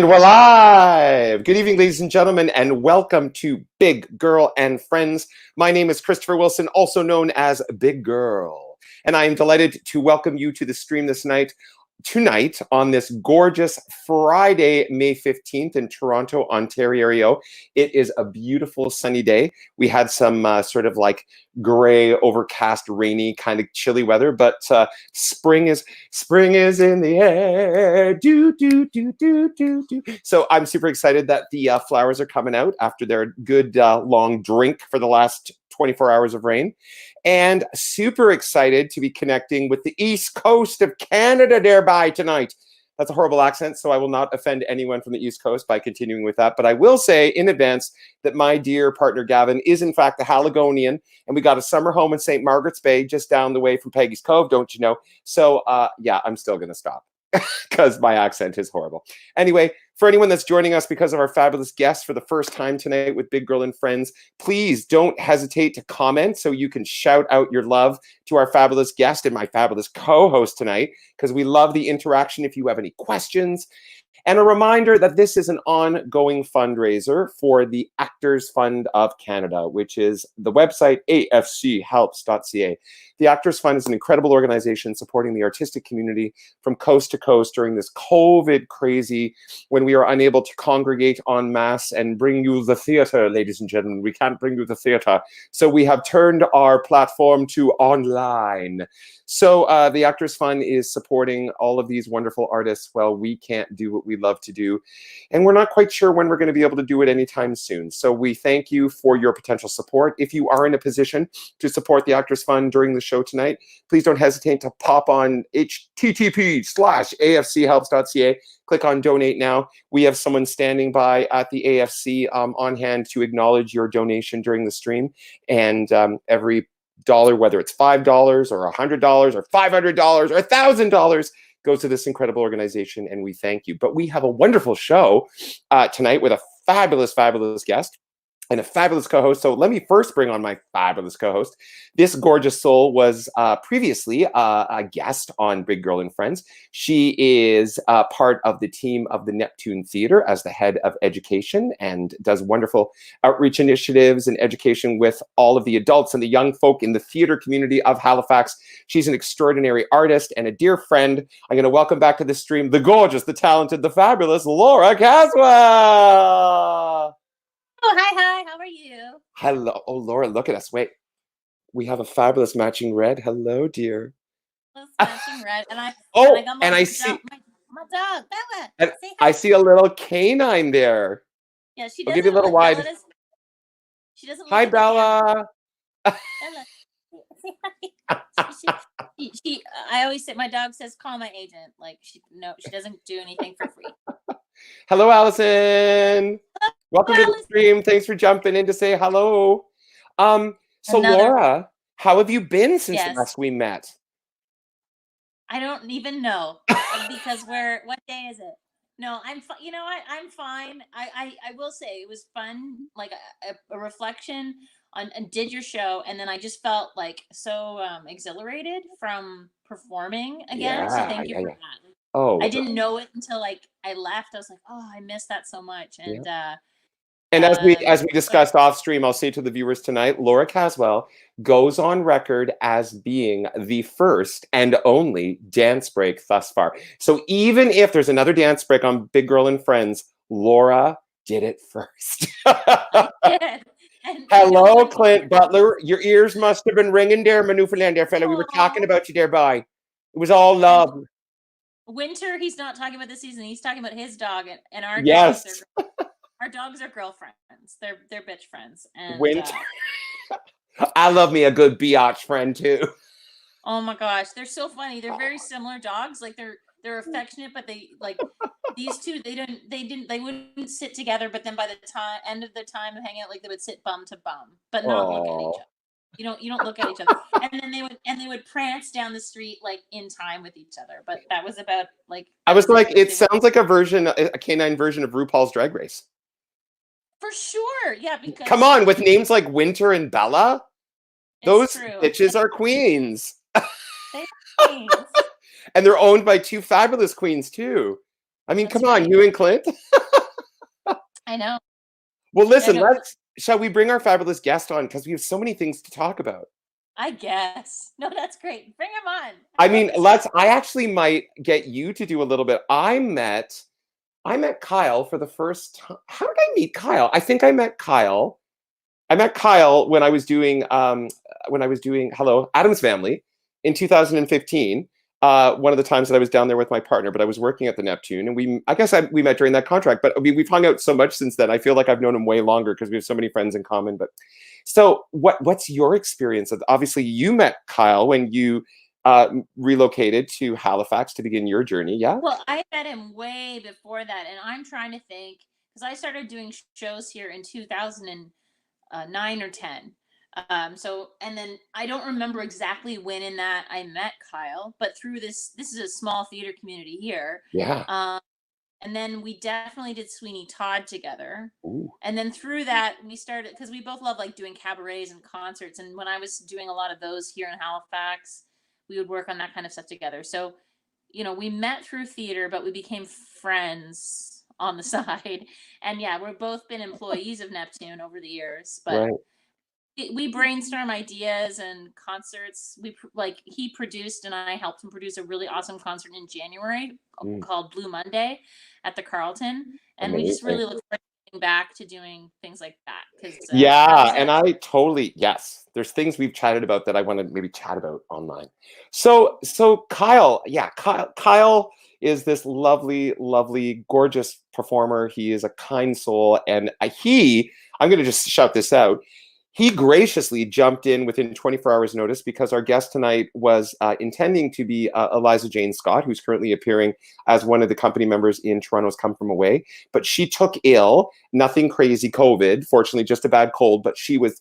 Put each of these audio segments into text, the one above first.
we're live. Good evening, ladies and gentlemen, and welcome to Big Girl and Friends. My name is Christopher Wilson, also known as Big Girl, and I am delighted to welcome you to the stream tonight on this gorgeous Friday, May 15th in Toronto, Ontario. It is a beautiful sunny day. We had some sort of like gray, overcast, rainy, kind of chilly weather, but spring is in the air. Do, do, do, do, do, do. So I'm super excited that the flowers are coming out after their good long drink for the last 24 hours of rain. And super excited to be connecting with the East Coast of Canada thereby tonight. That's a horrible accent, so I will not offend anyone from the East Coast by continuing with that. But I will say in advance that my dear partner Gavin is in fact a Haligonian, and we got a summer home in St. Margaret's Bay, just down the way from Peggy's Cove, don't you know? So yeah, I'm still going to stop because my accent is horrible. Anyway, for anyone that's joining us because of our fabulous guests for the first time tonight with Big Girl and Friends, please don't hesitate to comment so you can shout out your love to our fabulous guest and my fabulous co-host tonight, because we love the interaction if you have any questions. And a reminder that this is an ongoing fundraiser for the Actors Fund of Canada, which is the website afchelps.ca. The Actors Fund is an incredible organization supporting the artistic community from coast to coast during this COVID crazy, when we are unable to congregate en masse and bring you the theater, ladies and gentlemen. We can't bring you the theater. So we have turned our platform to online. So the Actors Fund is supporting all of these wonderful artists while we can't do what we love to do. And we're not quite sure when we're going to be able to do it anytime soon. So we thank you for your potential support. If you are in a position to support the Actors Fund during the show tonight, please don't hesitate to pop on http:/afchelps.ca. Click on donate now. We have someone standing by at the AFC on hand to acknowledge your donation during the stream. And every dollar, whether it's $5 or $100 or $500 or $1,000, goes to this incredible organization, and we thank you. But we have a wonderful show tonight with a fabulous, fabulous guest and a fabulous co-host. So let me first bring on my fabulous co-host. This gorgeous soul was previously a guest on Big Girl and Friends. She is part of the team of the Neptune Theatre as the head of education and does wonderful outreach initiatives and education with all of the adults and the young folk in the theatre community of Halifax. She's an extraordinary artist and a dear friend. I'm going to welcome back to the stream the gorgeous, the talented, the fabulous Laura Caswell. Oh, hi, how are you? Hello. Oh, Laura, look at us. Wait. We have a fabulous matching red. Hello, dear. Matching red. And I see my dog, Bella. And I see a little canine there. Yeah, she I'll doesn't. give you a little wide. She doesn't. Hi, Bella. Bella. I always say, my dog says, "Call my agent." Like she doesn't do anything for free. Hello, Allison. Welcome to the stream. Thanks for jumping in to say hello. Laura, how have you been since last we met? I don't even know because what day is it? No, I'm fine. You know what? I'm fine. I will say it was fun, like a reflection on and did your show, and then I just felt like so exhilarated from performing again. So thank you for that. Oh, I didn't know it until like I left. I was like, oh, I missed that so much. And as we discussed off stream, I'll say to the viewers tonight, Laura Caswell goes on record as being the first and only dance break thus far. So even if there's another dance break on Big Girl and Friends, Laura did it first. I did. Hello, Clint Butler. Your ears must have been ringing there, Newfoundland, there, fella. We were talking about you there, boy. It was all love. Winter, he's not talking about this season. He's talking about his dog and our dogs. Our dogs are girlfriends. They're bitch friends. And Winter. I love me a good biatch friend too. Oh my gosh, they're so funny. They're very similar dogs. Like they're affectionate, but they like these two. They wouldn't sit together. But then by the end of the time of hanging out, like they would sit bum to bum, but not look at each other. You don't look at each other. And then they would prance down the street like in time with each other. But that was about like. I was like, it sounds like a canine version of RuPaul's Drag Race. For sure, yeah. Because come on, with names like Winter and Bella, those bitches are queens. They are queens. And they're owned by two fabulous queens too. I mean, come on, you and Clint. I know. Well, listen, no. shall we bring our fabulous guest on? Because we have so many things to talk about. I guess. No, that's great. Bring him on. I mean, I actually might get you to do a little bit. I met Kyle for the first time. How did I meet Kyle? I think I met Kyle. I met Kyle when I was doing Hello, Addams Family in 2015. One of the times that I was down there with my partner, but I was working at the Neptune, and we met during that contract. But we've hung out so much since then. I feel like I've known him way longer because we have so many friends in common. But so, what's your experience of? Obviously, you met Kyle when you relocated to Halifax to begin your journey. Yeah. Well, I met him way before that, and I'm trying to think because I started doing shows here in 2009 or 10. So, and then I don't remember exactly when in that I met Kyle, but through this is a small theater community here. Yeah. And then we definitely did Sweeney Todd together. Ooh. And then through that, we started, because we both love like doing cabarets and concerts. And when I was doing a lot of those here in Halifax, we would work on that kind of stuff together. So, we met through theater, but we became friends on the side. And yeah, we've both been employees of Neptune over the years, but Right. we brainstorm ideas and concerts. He produced and I helped him produce a really awesome concert in January called Blue Monday at the Carlton. And we just really look forward to getting back to doing things like that. Yes, there's things we've chatted about that I want to maybe chat about online. So Kyle, Kyle is this lovely, lovely, gorgeous performer. He is a kind soul, and I'm going to just shout this out. He graciously jumped in within 24 hours notice because our guest tonight was intending to be Eliza Jane Scott, who's currently appearing as one of the company members in Toronto's Come From Away. But she took ill, nothing crazy COVID, fortunately just a bad cold, but she was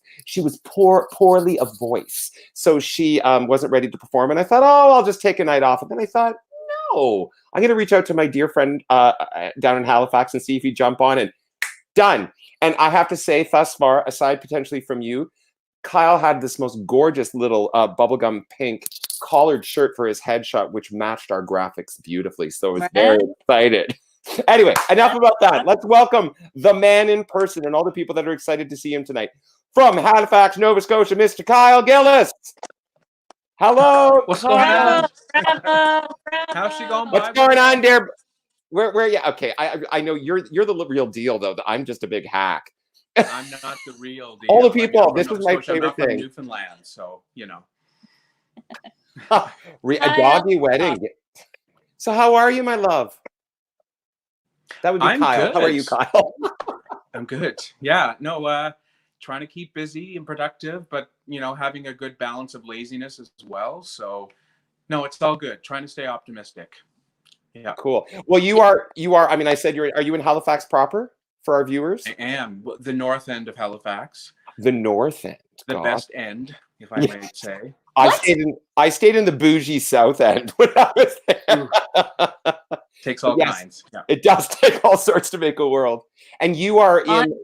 poorly of voice. So she wasn't ready to perform. And I thought, I'll just take a night off. And then I thought, no, I'm going to reach out to my dear friend down in Halifax and see if he'd jump on, and done. And I have to say, thus far, aside potentially from you, Kyle had this most gorgeous little bubblegum pink collared shirt for his headshot, which matched our graphics beautifully. So I was very excited. Anyway, enough about that. Let's welcome the man in person and all the people that are excited to see him tonight. From Halifax, Nova Scotia, Mr. Kyle Gillis. Hello. What's going on? Bravo. How's she going? What's going on, dear? Where? Yeah, okay. I know you're the real deal, though. I'm just a big hack. I'm not the real deal. All the people. This is my favorite thing. I'm from Newfoundland, so A doggy wedding. So how are you, my love? That would be Kyle. Good. How are you, Kyle? I'm good. Yeah. No. Trying to keep busy and productive, but having a good balance of laziness as well. So, no, it's all good. Trying to stay optimistic. Yeah. Cool. Well, you are. I mean, I said are you in Halifax proper for our viewers? I am. The north end of Halifax. The north end. The best end, if I might say. I stayed in the bougie south end when I was there. Takes all kinds. Yeah. It does take all sorts to make a world. And you are in.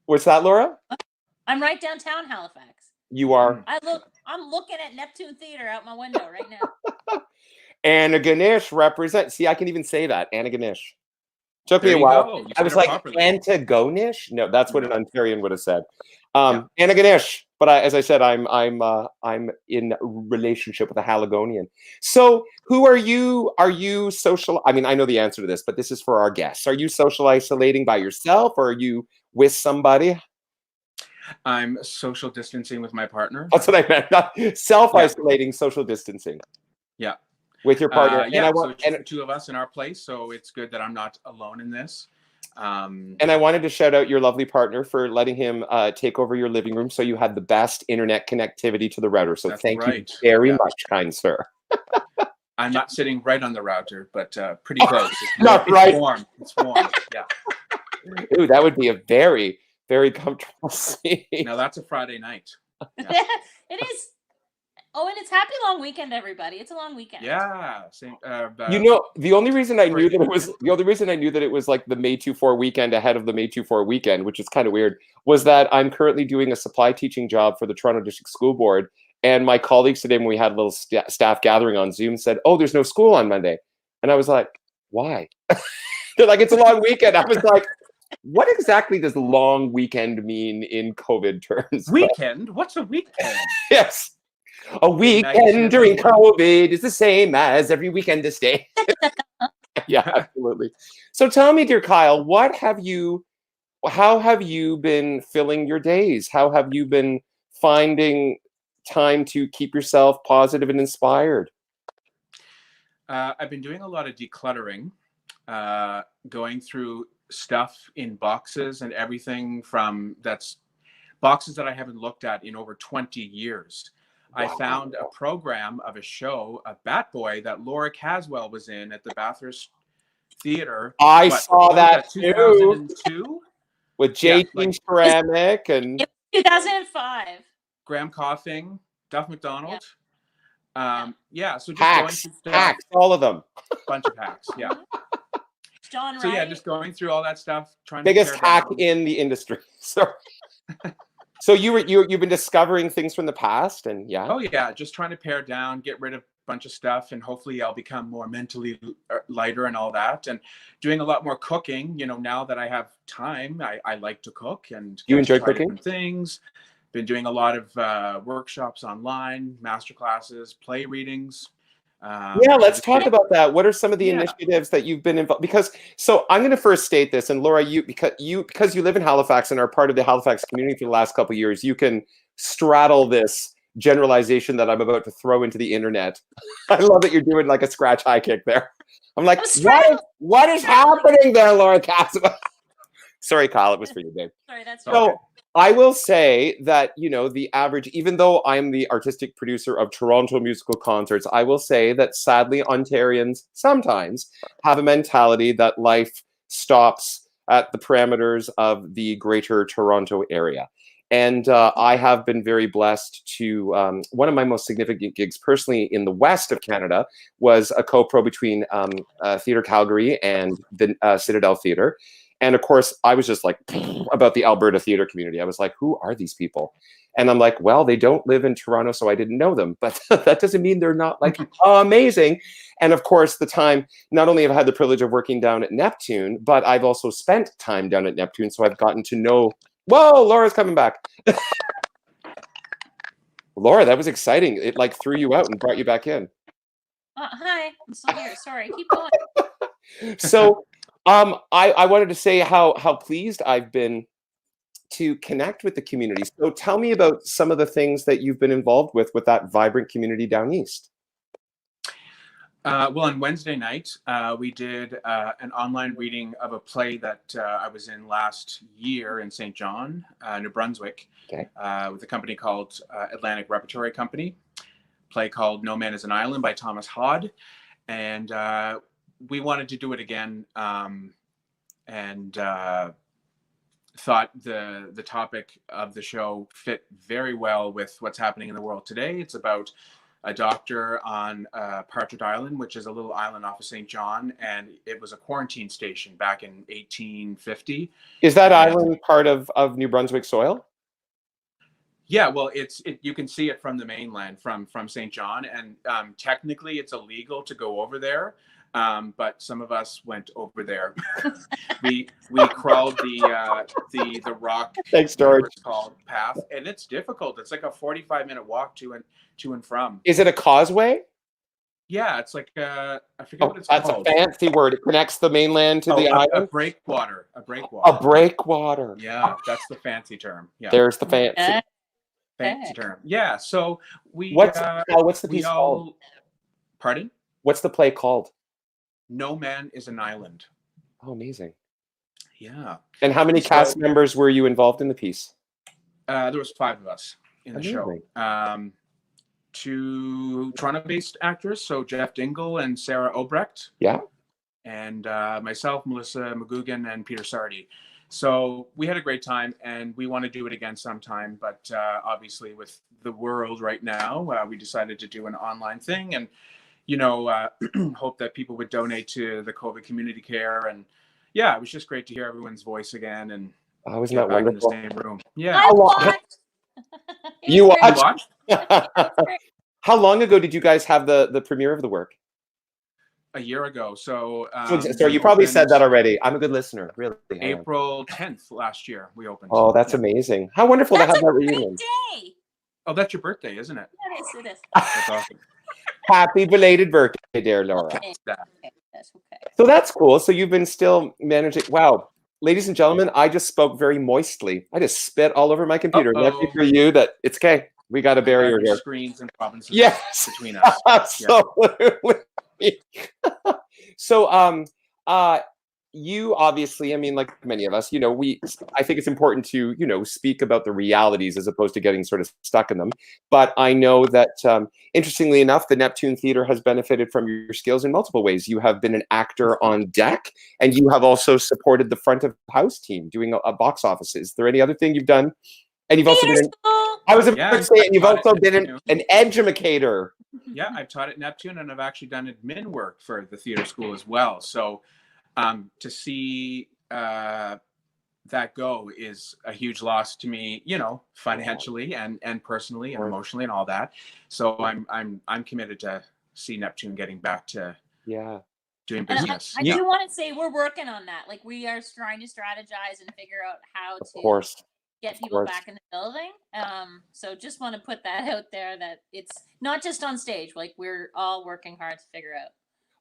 What's that, Laura? I'm right downtown Halifax. You are. I'm looking at Neptune Theater out my window right now. Anna Ganesh represent. See, I can even say that. Anna Ganesh. Took me a while. I was like, Antagonish? No, that's what an Ontarian would have said. Anna Ganesh. But as I said, I'm in relationship with a Haligonian. So who are you? Are you social? I mean, I know the answer to this, but this is for our guests. Are you social isolating by yourself, or are you with somebody? I'm social distancing with my partner. That's what I meant. Not self-isolating, social distancing. Yeah. With your partner. So just the two of us in our place. So it's good that I'm not alone in this. And I wanted to shout out your lovely partner for letting him take over your living room so you had the best internet connectivity to the router. So thank you very much, kind sir. I'm not sitting right on the router, but pretty close. It's warm. It's warm. Yeah. Ooh, that would be a very, very comfortable seat. Now that's a Friday night. Yeah. It is. Oh, and it's happy long weekend, everybody. It's a long weekend. Yeah. Same, the only reason I knew that it was like the May 24 weekend ahead of the May 24 weekend, which is kind of weird, was that I'm currently doing a supply teaching job for the Toronto District School Board. And my colleagues today, when we had a little staff gathering on Zoom, said, "Oh, there's no school on Monday." And I was like, "Why?" They're like, "It's a long weekend." I was like, what exactly does long weekend mean in COVID terms? Weekend? What's a weekend? Yes. A Maggie weekend Smith during on COVID is the same as every weekend this day. Yeah, absolutely. So tell me, dear Kyle, how have you been filling your days? How have you been finding time to keep yourself positive and inspired? I've been doing a lot of decluttering, going through stuff in boxes and everything from that's boxes that I haven't looked at in over 20 years. I found a program of a show, a Bat Boy, that Laura Caswell was in at the Bathurst Theatre. I saw that too. 2002? With Yeah, J.T. Ceramic and 2005. Graham Coughing, Duff McDonald. Yeah, so just hacks, going through stuff, hacks, all of them. bunch of hacks. Yeah. John So yeah, Wright. just going through all that stuff, trying Biggest to tear hack down. in the industry. So you've been discovering things from the past, and yeah. Oh yeah, just trying to pare down, get rid of a bunch of stuff, and hopefully I'll become more mentally lighter and all that. And doing a lot more cooking. You know, now that I have time, I like to cook and You get to enjoy try cooking? different things. Been doing a lot of workshops online, master classes, play readings. Yeah, let's talk about that. What are some of the Yeah. initiatives that you've been involved? So I'm going to first state this, and Laura, because you live in Halifax and are part of the Halifax community for the last couple of years, you can straddle this generalization that I'm about to throw into the internet. I love that you're doing like a scratch high kick there. I'm like, what is happening there, Laura Caswell? Sorry, Kyle, it was for you, babe. Sorry, that's So, right. I will say that, the average, even though I'm the artistic producer of Toronto musical concerts, I will say that sadly, Ontarians sometimes have a mentality that life stops at the parameters of the greater Toronto area. And I have been very blessed to, one of my most significant gigs personally in the west of Canada was a co-pro between Theatre Calgary and the Citadel Theatre. And of course, I was just like about the Alberta theater community. I was like, who are these people? And I'm like, well, they don't live in Toronto, so I didn't know them. But that doesn't mean they're not like amazing. And of course, not only have I had the privilege of working down at Neptune, but I've also spent time down at Neptune. So I've gotten to know, whoa, Laura's coming back. Laura, that was exciting. It like threw you out and brought you back in. Hi, I'm still here. Sorry, keep going. So I wanted to say how pleased I've been to connect with the community. So tell me about some of the things that you've been involved with that vibrant community down east. Well, on Wednesday night, we did an online reading of a play that I was in last year in St. John, New Brunswick, with a company called Atlantic Repertoire Company. Play called No Man is an Island by Thomas Hodd. And we wanted to do it again, and thought the topic of the show fit very well with what's happening in the world today. It's about a doctor on Partridge Island, which is a little island off of St. John, and it was a quarantine station back in 1850. Is that island part of New Brunswick soil? Yeah, well, you can see it from the mainland, from St. John, and technically it's illegal to go over there. But some of us went over there. we crawled the rock. Thanks, George. It's called path, and it's difficult. It's like a 45-minute walk to and from. Is it a causeway? Yeah, it's like I forget what it's called. That's a fancy word. It connects the mainland to the island. A breakwater. A breakwater. Yeah, that's the fancy term. Yeah. There's the fancy term. Yeah. So what's the piece called? Pardon? What's the play called? No Man is an Island. Oh, amazing. Yeah. And how many cast members were you involved in the piece? There was 5 of us in the show. 2 Toronto-based actors, so Jeff Dingle and Sarah Obrecht. Yeah. And myself, Melissa McGugan, and Peter Sardi. So we had a great time, and we want to do it again sometime. But obviously, with the world right now, we decided to do an online thing, and hope that people would donate to the COVID community care. And yeah, it was just great to hear everyone's voice again, and wasn't that wonderful? In the same room. Yeah. I watched. You watched? How long ago did you guys have the premiere of the work? a year ago. So, So we you probably said opened that already. I'm a good listener, really. I am. April 10th last year. We opened. Oh, that's amazing. How wonderful That's to have a that great reunion. day. Oh, that's your birthday, isn't it? Yeah, it is. It is. That's awesome. Happy belated birthday, dear Laura. Okay, That. that's okay. So that's cool. So you've been still managing. Wow. Ladies and gentlemen, I just spoke very moistly. I just spit all over my computer. Lucky for you that it's okay. We got a barrier here. Screens and provinces Yes. between us. Absolutely. So you obviously, I mean, like many of us, I think it's important to, speak about the realities as opposed to getting sort of stuck in them. But I know that, interestingly enough, the Neptune Theatre has benefited from your skills in multiple ways. You have been an actor on deck, and you have also supported the front of house team doing a box office. Is there any other thing you've done? And you've also been, I was about to say, and you've also been an educator. Yeah, I've taught at Neptune, and I've actually done admin work for the theater school as well. So to see that go is a huge loss to me, financially and personally and emotionally and all that. So I'm committed to see Neptune getting back to doing business. I do want to say we're working on that. Like, we are trying to strategize and figure out how to get people back in the building. So just want to put that out there, that it's not just on stage. Like, we're all working hard to figure out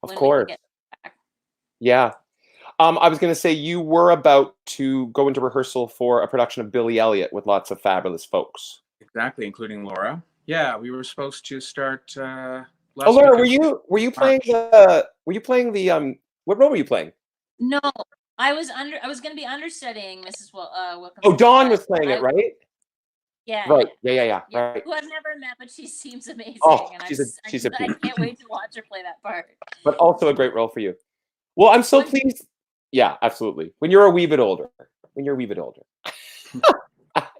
when we can get back. Yeah. I was going to say, you were about to go into rehearsal for a production of Billy Elliot with lots of fabulous folks. Exactly, including Laura. Yeah, we were supposed to start last Laura, were you playing the what role were you playing? No, I was going to be understudying Mrs. Wilkins. Oh, Dawn was playing it, right? Yeah. Right. Yeah. Right. Who I've never met, but she seems amazing. Oh, and she's a I can't wait to watch her play that part. But also a great role for you. Well, I'm so pleased. Yeah, absolutely. When you're a wee bit older.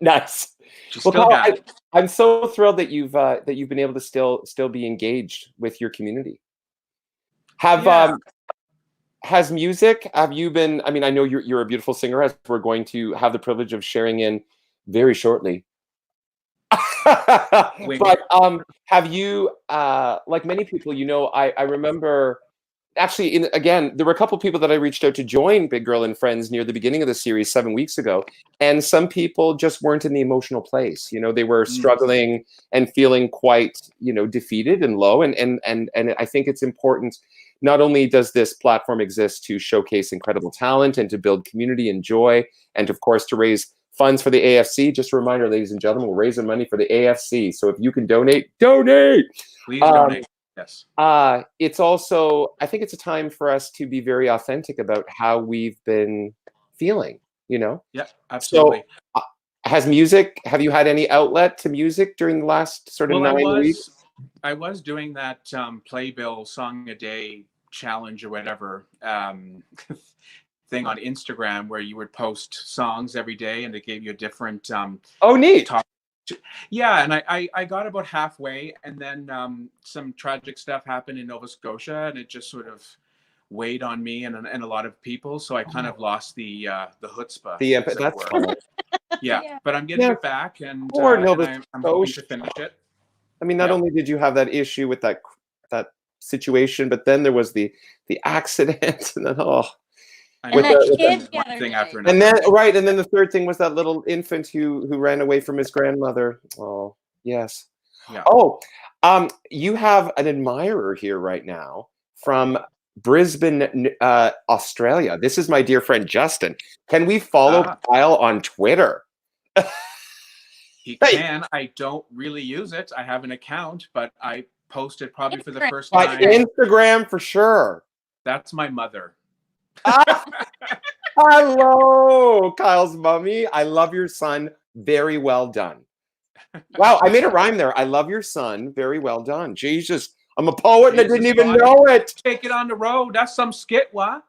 Nice. Well, Kyle, I'm so thrilled that you've been able to still be engaged with your community. Has music? Have you been? I mean, I know you're a beautiful singer, as we're going to have the privilege of sharing in very shortly. But have you, like many people, I remember. Actually, again, there were a couple of people that I reached out to join Big Girl and Friends near the beginning of the series 7 weeks ago, and some people just weren't in the emotional place. They were struggling and feeling quite, defeated and low. And I think it's important. Not only does this platform exist to showcase incredible talent and to build community and joy, and of course to raise funds for the AFC. Just a reminder, ladies and gentlemen, we're raising money for the AFC. So if you can donate. Please donate. Yes. It's also, I think it's a time for us to be very authentic about how we've been feeling, Yeah, absolutely. So, have you had any outlet to music during the last sort of 9 weeks? I was doing that Playbill Song a Day challenge or whatever thing on Instagram, where you would post songs every day and it gave you a different neat. Yeah, and I got about halfway, and then some tragic stuff happened in Nova Scotia, and it just sort of weighed on me and a lot of people. So I kind of lost the chutzpah. That's fine. Yeah, but I'm getting it back, and I'm hoping to finish it. I mean, not only did you have that issue with that situation, but then there was the accident, and then thing after another. And then the third thing was that little infant who ran away from his grandmother. Oh, yes. Yeah. Oh, you have an admirer here right now from Brisbane, Australia. This is my dear friend Justin. Can we follow Kyle on Twitter? He can. I don't really use it. I have an account, but I posted probably for the first time. Instagram for sure. That's my mother. Hello, Kyle's mommy. I love your son. Very well done. Wow, I made a rhyme there. I love your son. Very well done. Jesus, I'm a poet and I didn't even know it. Take it on the road. That's some skit, what?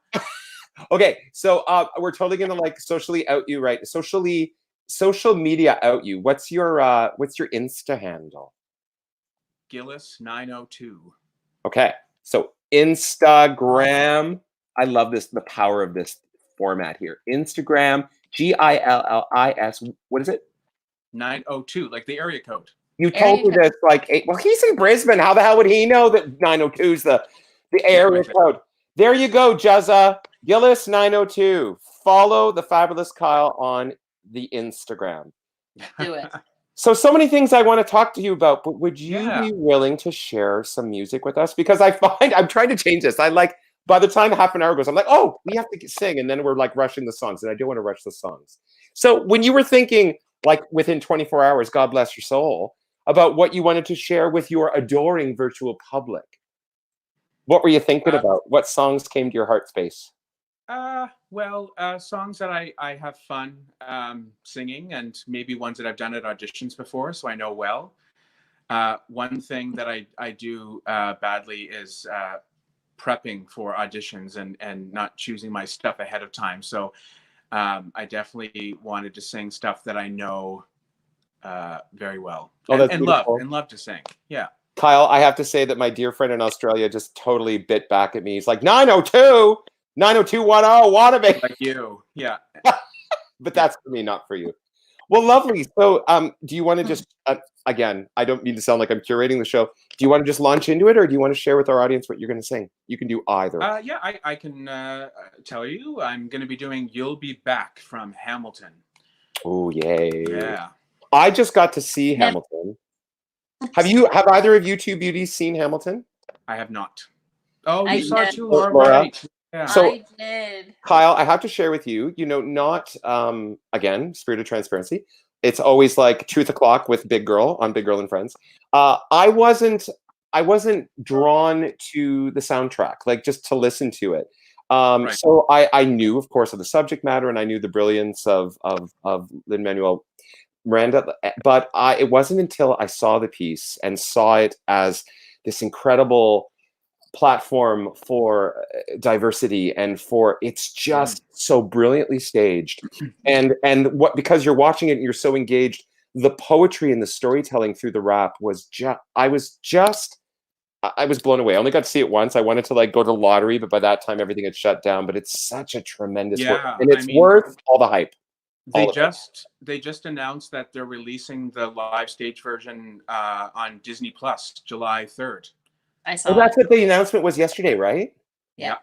Okay, so we're totally gonna socially out you, right? Social media out you. What's your Insta handle? Gillis 902. Okay, so Instagram. I love the power of this format here. Instagram, GILLIS. What is it? 902, like the area code. You told me this like 8. Well, he's in Brisbane. How the hell would he know that 902 is the The air is out. There you go, Juzza. Gillis 902. Follow the fabulous Kyle on the Instagram. Do it. So many things I want to talk to you about, but would you Yeah. be willing to share some music with us? Because I find I'm trying to change this. I like by the time half an hour goes, I'm like, oh, we have to sing, and then we're like rushing the songs, and I don't want to rush the songs. So when you were thinking, like within 24 hours, God bless your soul, about what you wanted to share with your adoring virtual public, what were you thinking about? What songs came to your heart space? Songs that I have fun singing, and maybe ones that I've done at auditions before, so I know well. One thing that I do badly is prepping for auditions and not choosing my stuff ahead of time. So I definitely wanted to sing stuff that I know very well and love to sing. Yeah. Kyle, I have to say that my dear friend in Australia just totally bit back at me. He's like, 902, 90210, Wannabe. Like you. Yeah. But that's for me, not for you. Well, lovely. So do you want to just, again, I don't mean to sound like I'm curating the show. Do you want to just launch into it, or do you want to share with our audience what you're going to sing? You can do either. Yeah, I can tell you. I'm going to be doing You'll Be Back from Hamilton. Oh, yay. Yeah. I just got to see Hamilton. Have either of you two beauties seen Hamilton? I have not. Oh, I you saw did. too, Laura. Laura? Right. Yeah. So- I did. Kyle, I have to share with you, not, again, spirit of transparency. It's always like truth o'clock with Big Girl on Big Girl and Friends. I wasn't drawn to the soundtrack, like just to listen to it. Right. So I knew, of course, of the subject matter, and I knew the brilliance of Lin-Manuel Miranda, but it wasn't until I saw the piece and saw it as this incredible platform for diversity, and for it's just so brilliantly staged, and because you're watching it and you're so engaged, the poetry and the storytelling through the rap was I was blown away. I only got to see it once. I wanted to like go to the lottery, but by that time everything had shut down. But it's such a tremendous work, and it's worth all the hype. They just announced that they're releasing the live stage version on Disney Plus July 3rd. I saw. Oh, that's what the announcement was yesterday, right? Yeah.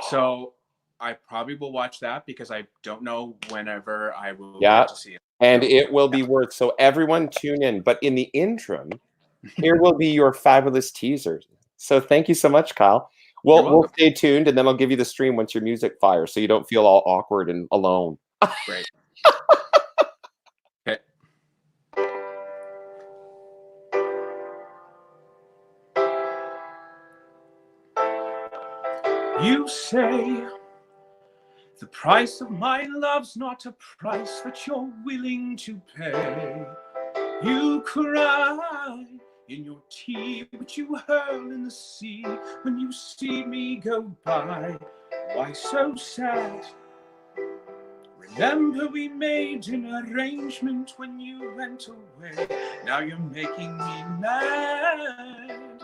So I probably will watch that because I don't know whenever I will get to see it. And it will be worth. So everyone tune in. But in the interim, here will be your fabulous teasers. So thank you so much, Kyle. We'll stay tuned, and then I'll give you the stream once your music fires, so you don't feel all awkward and alone. Great. Okay. You say the price of my love's not a price that you're willing to pay. You cry in your tea, but you hurl in the sea when you see me go by. Why so sad? Remember we made an arrangement when you went away. Now you're making me mad.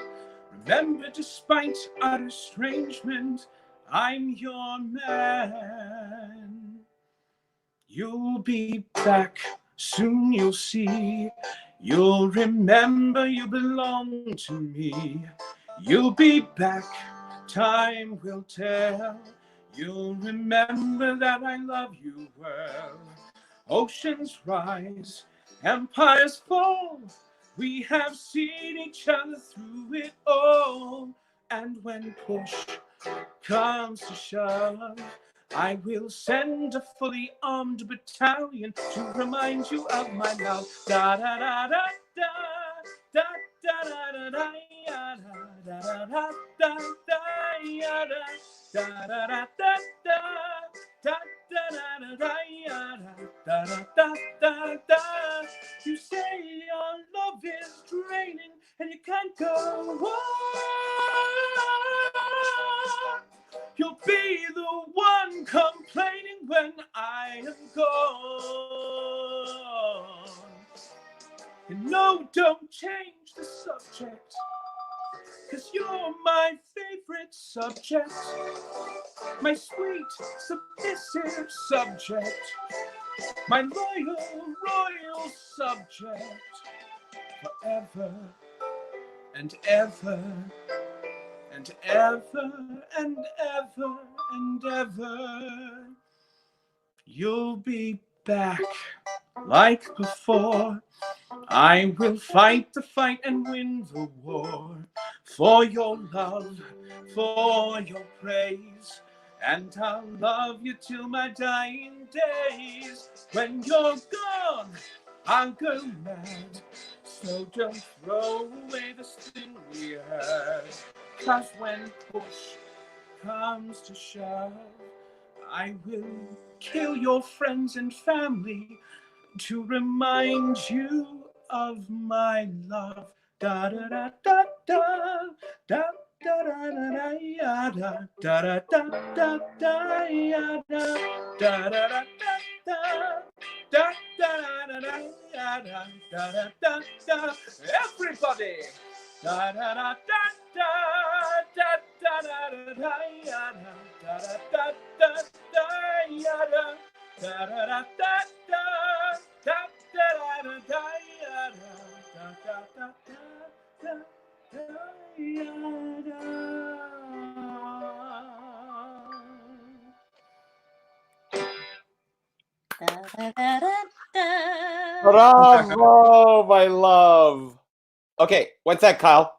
Remember, despite our estrangement, I'm your man. You'll be back, soon you'll see. You'll remember you belong to me. You'll be back, time will tell. You'll remember that I love you well. Oceans rise, empires fall. We have seen each other through it all. And when push comes to shove, I will send a fully armed battalion to remind you of my love. Da da da da da da da da da da da da da da da da da da da. You say your love is draining and you can't go on. You'll be the one complaining when I am gone. And no, don't change the subject, 'cause you're my favorite subject. My sweet, submissive subject. My royal subject. Forever and ever and ever and ever and ever. You'll be back like before. I will fight the fight and win the war for your love, for your praise, and I'll love you till my dying days. When you're gone, I'll go mad, so don't throw away this thing we had. 'Cause when push comes to shove, I will kill your friends and family to remind you of my love. Da da da da da da da da da da da da da da da ya da da da da da da da da da da da. Everybody. Da da da da da da da da da ya da da da da da ya da da da da da. Da da da da ya da da da da da ya Bravo, my love. Okay, what's that, Kyle?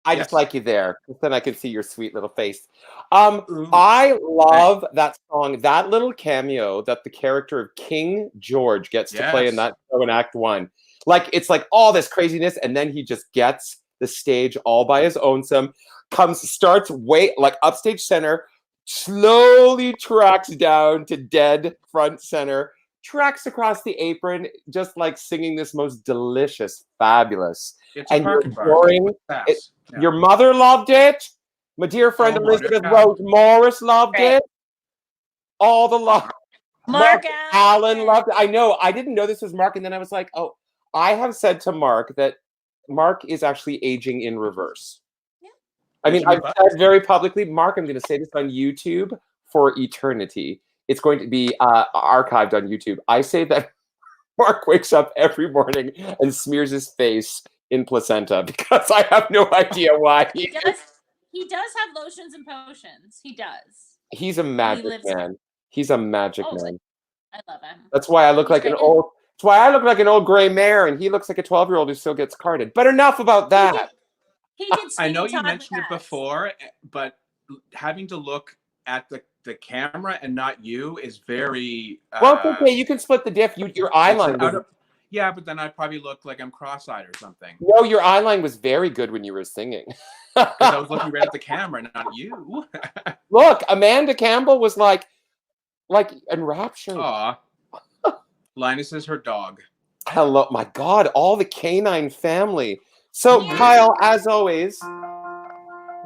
I just Yes. like you there, because then I can see your sweet little face. Ooh. I love that song, that little cameo that the character of King George gets to play in Yes. that show in Act 1. Like, it's like all this craziness, and then he just gets the stage all by his own. Starts way like upstage center, slowly tracks down to dead front center, tracks across the apron, just like singing this most delicious, fabulous. It's a And you're parking bar. adoring with it. sass. Yeah. Your mother loved it. My dear friend Oh, Elizabeth Monica. Rose Morris loved Right. it. All the love. Mark Allen loved it. I know. I didn't know this was Mark, and then I was like, oh, I have said to Mark that Mark is actually aging in reverse. Yeah. I mean, I've said very publicly, Mark, I'm going to say this on YouTube for eternity. It's going to be archived on YouTube. I say that Mark wakes up every morning and smears his face in placenta because I have no idea why. He does have lotions and potions. He does. He's a magic man. He's a magic man. I love him. That's why I look like an old. That's why I look like an old gray mare, and he looks like a 12-year-old who still gets carded. But enough about that. He did. I know you mentioned it before, but having to look at the camera and not you is very. Well, it's okay. You can split the diff. Your eye line. Yeah, but then I'd probably look like I'm cross-eyed or something. No, your eye line was very good when you were singing. Because I was looking right at the camera, not you. Look, Amanda Campbell was like enraptured. Aw. Linus is her dog. Hello, my God, all the canine family. So, Kyle, as always,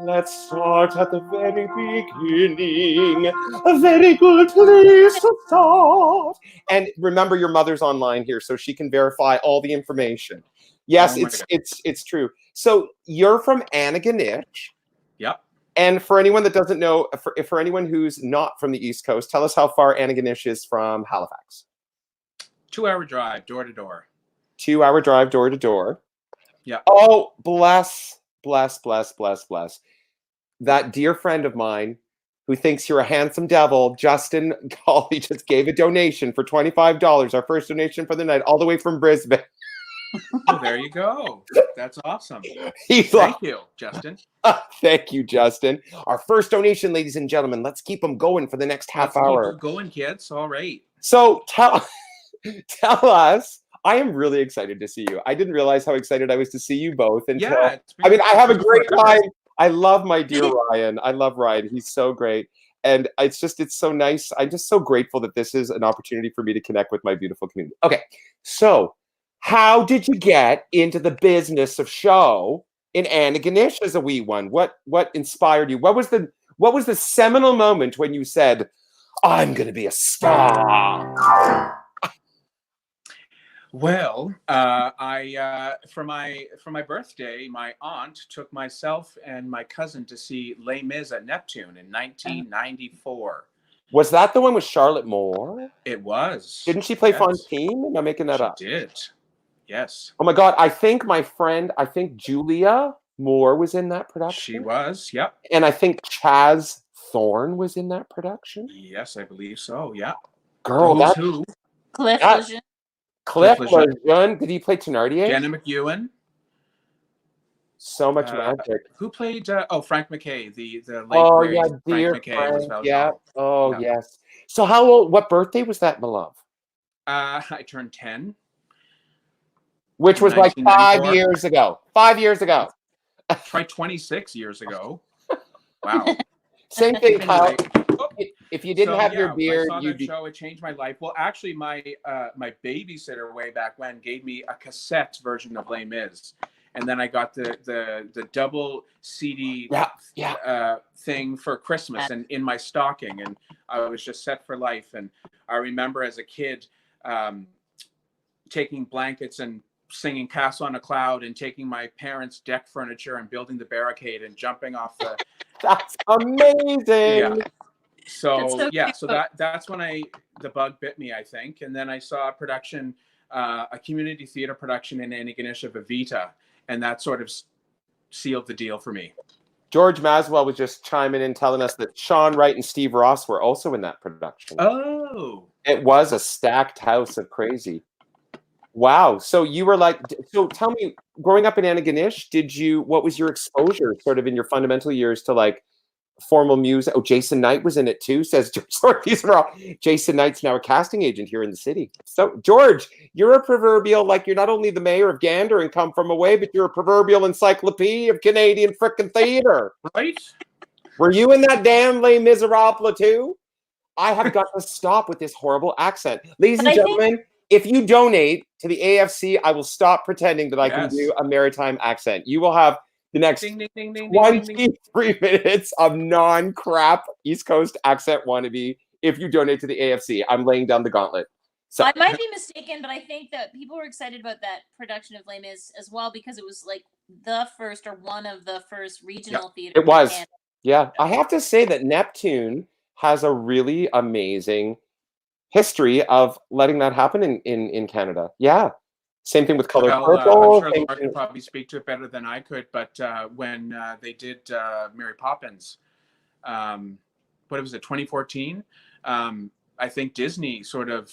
let's start at the very beginning. A very good place to start. And remember, your mother's online here, so she can verify all the information. Yes, it's true. So you're from Antigonish. Yep. And for anyone that doesn't know, for anyone who's not from the East Coast, tell us how far Antigonish is from Halifax. 2-hour drive, door to door. 2-hour drive, door to door. Yeah. Oh, bless. That dear friend of mine who thinks you're a handsome devil, Justin Golly, just gave a donation for $25, our first donation for the night, all the way from Brisbane. Oh, there you go. That's awesome. Thank you, Justin. Thank you, Justin. Our first donation, ladies and gentlemen. Let's keep them going for the next half hour. Keep them going, kids. All right. So tell us. I am really excited to see you. I didn't realize how excited I was to see you both. Until, yeah. I mean, I have a great time. I love my dear Ryan. I love Ryan. He's so great. And it's so nice. I'm just so grateful that this is an opportunity for me to connect with my beautiful community. Okay, so how did you get into the business of show in Antigonish as a wee one? What inspired you? What was the seminal moment when you said, I'm going to be a star? Well, I for my birthday, my aunt took myself and my cousin to see Les Mis at Neptune in 1994. Was that the one with Charlotte Moore? It was. Didn't she play Fontaine? Am I making that up? She did. Yes. Oh my God! I think Julia Moore was in that She production. was. Yep. And I think Chaz Thorne was in that production. Yes, I believe so. Yeah. Girl, Who's that who? Cliff that- Lejeune. Cliff Lejeune. Lejeune. Did he play Thenardier? Jenna McEwen. So much Uh, magic. Who played? Frank McKay, the late Oh great yeah, Frank dear McKay was Frank. Yeah. Valjean. Oh Yeah. yes. So how old? What birthday was that, my love? I turned 10. Which In was like 5 1994. years ago. 5 years ago. Try 26 years ago. Wow. Same thing, Kyle. Anyway, If you didn't have your I beard, saw you'd that be. show. It changed my life. Well, actually, my babysitter way back when gave me a cassette version of Les Mis, and then I got the double CD thing for Christmas and in my stocking, and I was just set for life. And I remember as a kid taking blankets and singing Castle on a Cloud and taking my parents' deck furniture and building the barricade and jumping off the. That's amazing. Yeah. So cute. that's when the bug bit me, I think. And then I saw a production, a community theater production in Antigonish of Evita, and that sort of sealed the deal for me. George Maswell was just chiming in, telling us that Sean Wright and Steve Ross were also in that production. Oh. It was a stacked house of crazy. Wow. So you were like, so tell me, growing up in Antigonish, what was your exposure sort of in your fundamental years to like formal music? Oh, Jason Knight was in it too, says George. Sorry, these are all. Jason Knight's now a casting agent here in the city. So George, you're a proverbial, like you're not only the mayor of Gander and come from away, but you're a proverbial encyclopedia of Canadian frickin' theater. Right? Were you in that damn Les Miserables too? I have got to stop with this horrible accent. Ladies and gentlemen, if you donate to the AFC, I will stop pretending that I can do a maritime accent. You will have the next 23 minutes of non-crap East Coast accent wannabe if you donate to the AFC. I'm laying down the gauntlet. So I might be mistaken, but I think that people were excited about that production of Les Mis as well because it was like the first or one of the first regional theaters. It was. Yeah. I have to say that Neptune has a really amazing history of letting that happen in Canada. Yeah. Same thing with Color Purple. I'm sure Laura could probably speak to it better than I could, but when they did Mary Poppins, what was it, 2014? I think Disney sort of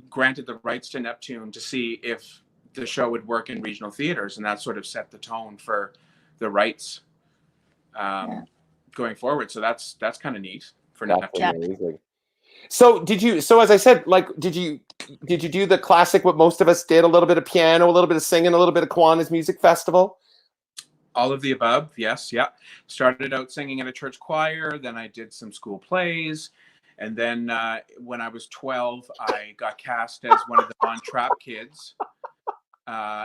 granted the rights to Neptune to see if the show would work in regional theaters, and that sort of set the tone for the rights going forward. So that's kind of neat for Neptune. Amazing. So as I said, like, did you do the classic, what most of us did, a little bit of piano, a little bit of singing, a little bit of Kiwanis Music Festival? All of the above, yes, yeah. Started out singing in a church choir, then I did some school plays, and then when I was 12, I got cast as one of the Von Trapp kids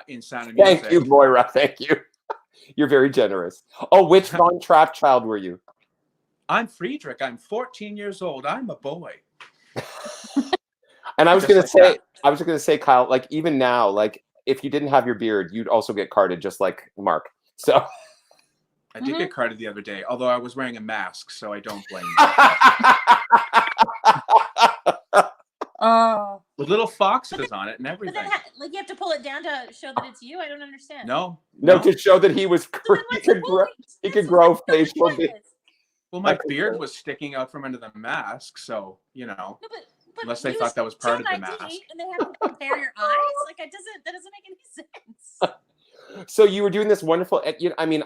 in Sound of Music. Thank you, Moira, thank you. You're very generous. Oh, which Von Trapp child were you? I'm Friedrich. I'm 14 years old. I'm a boy. And I was going to say, Kyle, like even now, like if you didn't have your beard, you'd also get carded just like Mark. So I did get carded the other day, although I was wearing a mask, so I don't blame you. Oh. With little foxes on it and everything. But then, like you have to pull it down to show that it's you. I don't understand. No, to show that he was he could grow facial hair. Well, my beard was sticking out from under the mask, so you know. No, but unless they thought that was part of the mask. And they have to compare your eyes. Like that doesn't make any sense. So you were doing this wonderful. I mean,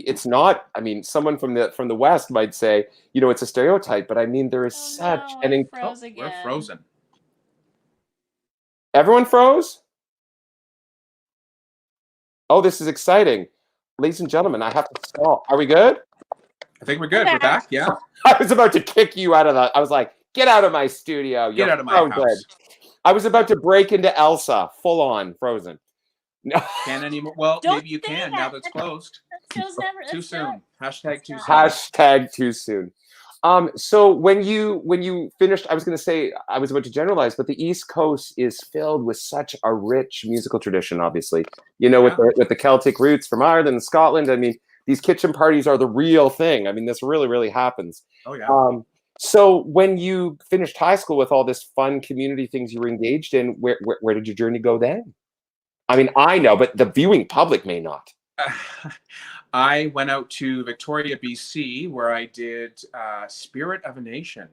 it's not. I mean, someone from the West might say, it's a stereotype, but I mean, there is such an. We're frozen. Everyone froze. Oh, this is exciting, ladies and gentlemen. I have to stall. Are we good? I think we're good. We're back. Yeah. I was about to kick you out of I was like, get out of my studio. Get out of my house. I was about to break into Elsa, full on frozen. No. Can't anymore. Well, maybe you can now that's closed. Too soon. Hashtag too soon. Hashtag too soon. So when you finished, I was going to say, I was about to generalize, but the East Coast is filled with such a rich musical tradition, obviously, with the Celtic roots from Ireland and Scotland. I mean, these kitchen parties are the real thing. I mean, this really, really happens. Oh, yeah. So when you finished high school with all this fun community things you were engaged in, where did your journey go then? I mean, I know, but the viewing public may not. I went out to Victoria, BC, where I did Spirit of a Nation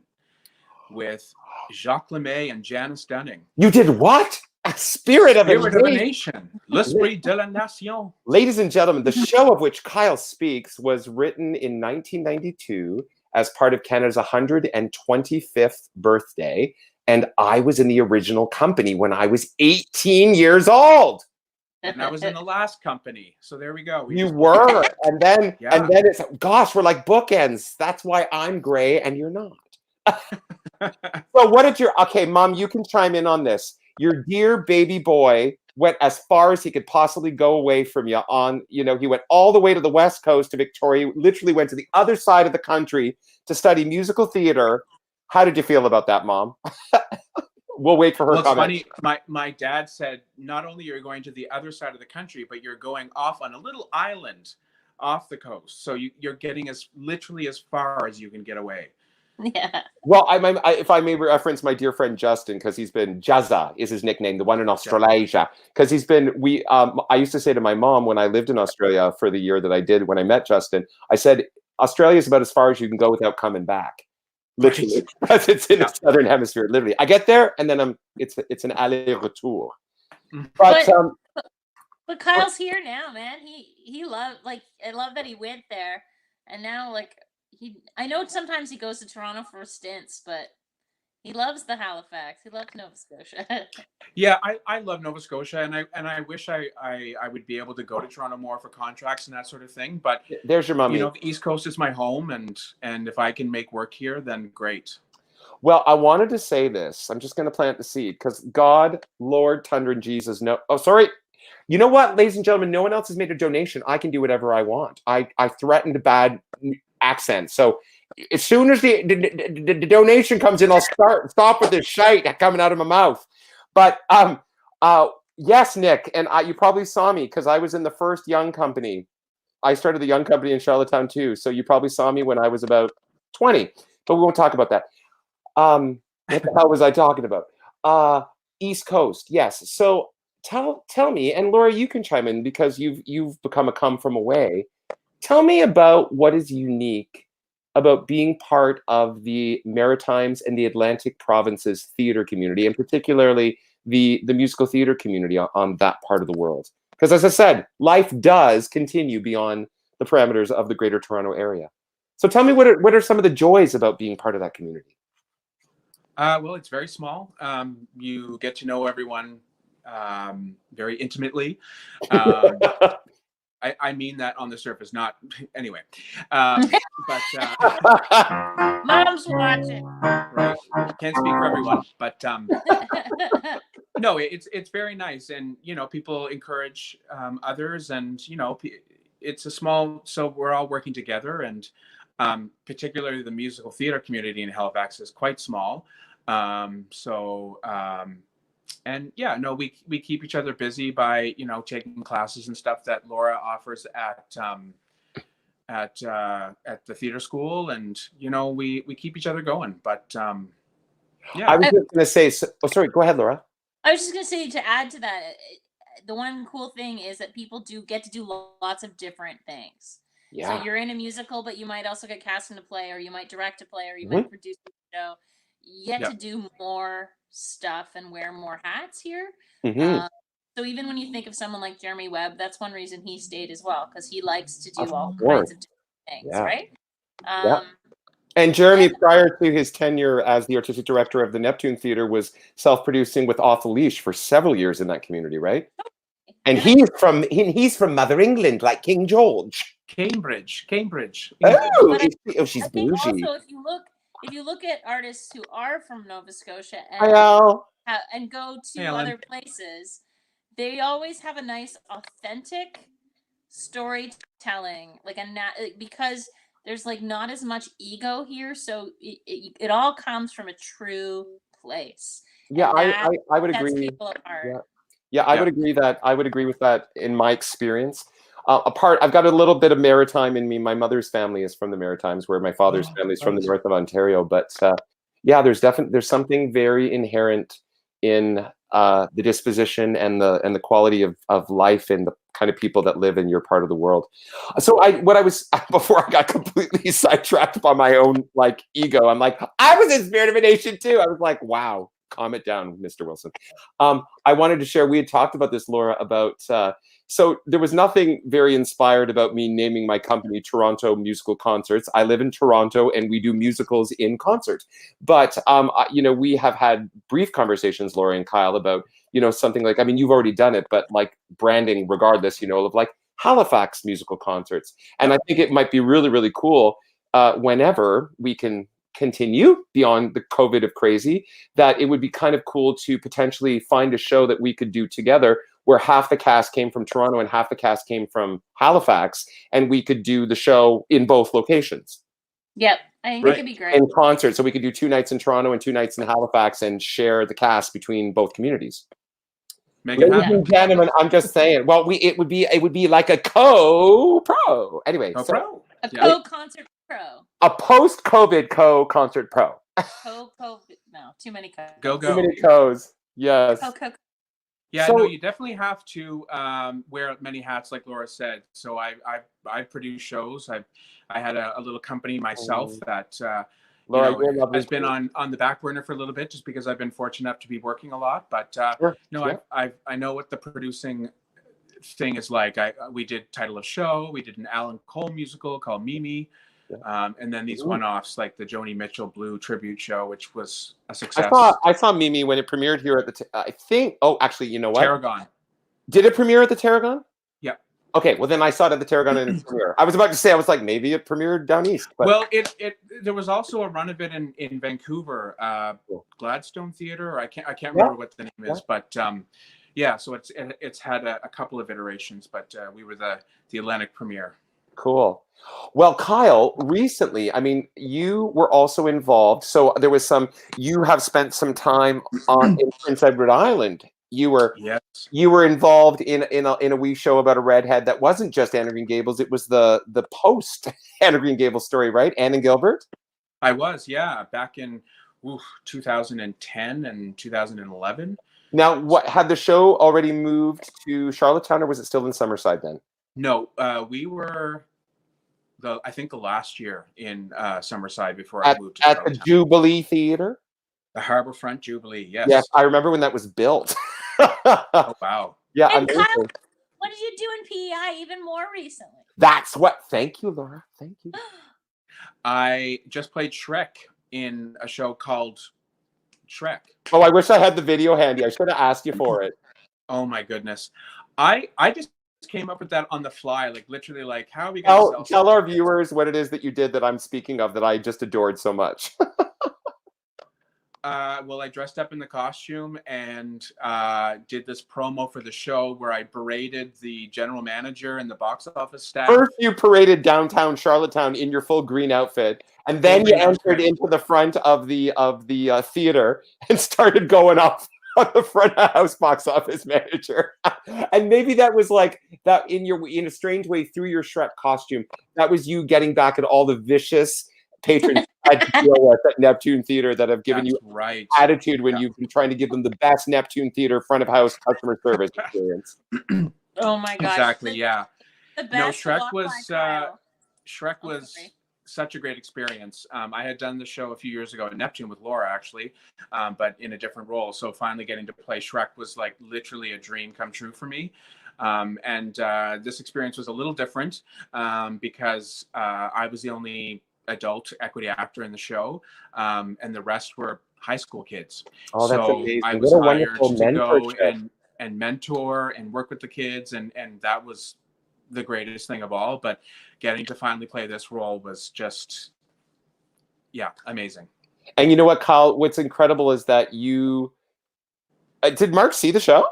with Jacques Lemay and Janice Dunning. You did what? A Spirit of a Nation. Nation. L'esprit de la nation. Ladies and gentlemen, the show of which Kyle speaks was written in 1992 as part of Canada's 125th birthday. And I was in the original company when I was 18 years old. And I was in the last company. So there we go. You were. And then it's, gosh, we're like bookends. That's why I'm gray and you're not. So what did okay, Mom, you can chime in on this. Your dear baby boy went as far as he could possibly go away from you he went all the way to the West Coast to Victoria, literally went to the other side of the country to study musical theater. How did you feel about that, Mom? We'll wait for her comment. It's funny. My dad said, not only are you going to the other side of the country, but you're going off on a little island off the coast. So you're getting literally as far as you can get away. Yeah. Well, if I may reference my dear friend Justin, because he's been Jazza is his nickname, the one in Australasia. Because he's been I used to say to my mom when I lived in Australia for the year that I did when I met Justin, I said Australia is about as far as you can go without coming back. Literally, because it's in the southern hemisphere. Literally, I get there and then it's an aller retour. But Kyle's here now, man. He loved, I love that he went there, and now I know sometimes he goes to Toronto for stints, but he loves the Halifax. He loves Nova Scotia. Yeah, I love Nova Scotia, and I wish I would be able to go to Toronto more for contracts and that sort of thing. But there's your mommy. The East Coast is my home, and if I can make work here, then great. Well, I wanted to say this. I'm just going to plant the seed because God, Lord, Tundra, and Jesus know. Oh, sorry. You know what, ladies and gentlemen? No one else has made a donation. I can do whatever I want. I threatened bad accent. So as soon as the donation comes in, I'll stop with this shite coming out of my mouth. But yes, Nick, and you probably saw me because I was in the first Young Company. I started the Young Company in Charlottetown too. So you probably saw me when I was about 20. But we won't talk about that. What the hell was I talking about? East Coast, yes. So tell me, and Laura, you can chime in because you've become a come from away. Tell me about what is unique about being part of the Maritimes and the Atlantic Provinces theater community, and particularly the musical theater community on that part of the world. Because as I said, life does continue beyond the parameters of the Greater Toronto Area. So tell me, what are some of the joys about being part of that community? Well, it's very small. You get to know everyone very intimately. I mean that on the surface, not anyway. But Mom's watching. Right, can't speak for everyone, but no, it's very nice, and people encourage others, and it's a small, so we're all working together, and particularly the musical theater community in Halifax is quite small. And yeah, no, we keep each other busy by taking classes and stuff that Laura offers at the theater school, and we keep each other going. But yeah, I was just going to say. Sorry, go ahead, Laura. I was just going to say, to add to that, the one cool thing is that people do get to do lots of different things. Yeah. So you're in a musical, but you might also get cast in a play, or you might direct a play, or you might produce a show. You get to do more stuff and wear more hats here. So even when you think of someone like Jeremy Webb, that's one reason he stayed as well, because he likes to do all kinds of different things, right? And Jeremy, prior to his tenure as the artistic director of the Neptune Theatre, was self-producing with Off the Leash for several years in that community, right? And he's from Mother England, like King George. Cambridge. Oh, she's bougie. Also, if you look at artists who are from Nova Scotia and go to other places, they always have a nice, authentic storytelling, because there's not as much ego here, so it all comes from a true place. Yeah, I would agree. Yeah, I would agree that I would agree with that in my experience. I've got a little bit of maritime in me. My mother's family is from the Maritimes, where my father's family is from the north of Ontario. But yeah, there's something very inherent in the disposition and the quality of life and the kind of people that live in your part of the world. So before I got completely sidetracked by my own like ego, I'm like, I was in Spirit of a Nation too. I was like, wow, calm it down, Mr. Wilson. I wanted to share, we had talked about this, Laura, about so there was nothing very inspired about me naming my company Toronto Musical Concerts. I live in Toronto and we do musicals in concert. But, we have had brief conversations, Laura and Kyle, about, something like, I mean, you've already done it, but like branding regardless, of like Halifax musical concerts. And I think it might be really, really cool whenever we can continue beyond the COVID of crazy, that it would be kind of cool to potentially find a show that we could do together where half the cast came from Toronto and half the cast came from Halifax, and we could do the show in both locations. Yep, I think it could be great. In concert, so we could do 2 nights in Toronto and 2 nights in Halifax and share the cast between both communities. Ladies and gentlemen, I'm just saying. Well, it would be like a co-pro. Anyway, a co-concert pro. A post-COVID co-concert pro. Co-COVID. No, too many co's. Go. Too many co's. Yes. Yeah, no, you definitely have to wear many hats, like Laura said. So I produce shows. I had a little company myself that Laura, has been on the back burner for a little bit, just because I've been fortunate enough to be working a lot. But I know what the producing thing is like. We did Title of Show. We did an Alan Cole musical called Mimi. And then these one-offs like the Joni Mitchell Blue tribute show, which was a success. I saw Mimi when it premiered here at the I think actually, you know what? Tarragon. Did it premiere at the Tarragon? Yeah. Okay, well then I saw it at the Tarragon in its premiere. I was about to say, I was like, maybe it premiered down east. But... Well, there was also a run of it in Vancouver, Gladstone Theatre, or I can't remember what the name is, but so it's had a couple of iterations, but we were the Atlantic premiere. Cool. Well, Kyle, recently, I mean, you were also involved. So there was you have spent some time in Prince Edward Island. You were involved in a wee show about a redhead that wasn't just Anne of Green Gables. It was the post Anne of Green Gables story, right? Anne and Gilbert? I was, back in 2010 and 2011. Now, had the show already moved to Charlottetown, or was it still in Summerside then? No, we were I think the last year in Summerside before I moved to Charlottetown. At the Jubilee Theatre? The Harbourfront Jubilee, yes. Yes, I remember when that was built. Oh, wow. Yeah, and Kyle, what did you do in PEI even more recently? Thank you, Laura. Thank you. I just played Shrek in a show called Shrek. Oh, I wish I had the video handy. I should have asked you for it. Oh my goodness. I just came up with that on the fly, like literally, like, how are we going to tell our viewers what it is that you did that I'm speaking of that I just adored so much. Well, I dressed up in the costume and did this promo for the show where I berated the general manager and the box office staff. First, you paraded downtown Charlottetown in your full green outfit, and then you entered into the front of the theater and started going off on the front of house box office manager. And maybe that was like that in a strange way through your Shrek costume. That was you getting back at all the vicious patrons had to deal with at Neptune Theatre that have given you attitude when you've been trying to give them the best Neptune Theatre front of house customer service experience. Oh my gosh. Exactly, yeah. The best. No, Shrek was such a great experience. I had done the show a few years ago at Neptune with Laura, actually, but in a different role. So finally getting to play Shrek was like literally a dream come true for me. And this experience was a little different because I was the only adult equity actor in the show, and the rest were high school kids. Oh, that's amazing. I was hired to go and mentor and work with the kids, and that was the greatest thing of all. But getting to finally play this role was just amazing. And you know what, Kyle, what's incredible is that you did Mark see the show?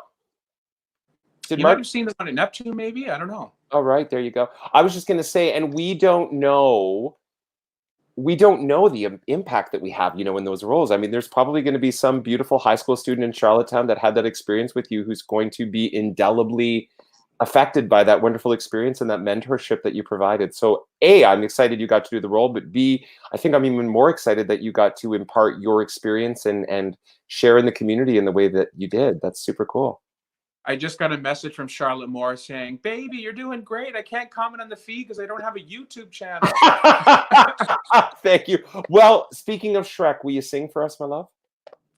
He might have seen the one at Neptune, maybe, I don't know. All right, there you go. I was just going to say, and we don't know the impact that we have, in those roles. I mean, there's probably going to be some beautiful high school student in Charlottetown that had that experience with you who's going to be indelibly affected by that wonderful experience and that mentorship that you provided. So A, I'm excited you got to do the role, but B, I think I'm even more excited that you got to impart your experience and share in the community in the way that you did. That's super cool. I just got a message from Charlotte Moore saying, "Baby, you're doing great. I can't comment on the feed because I don't have a YouTube channel." Thank you. Well, speaking of Shrek, will you sing for us, my love?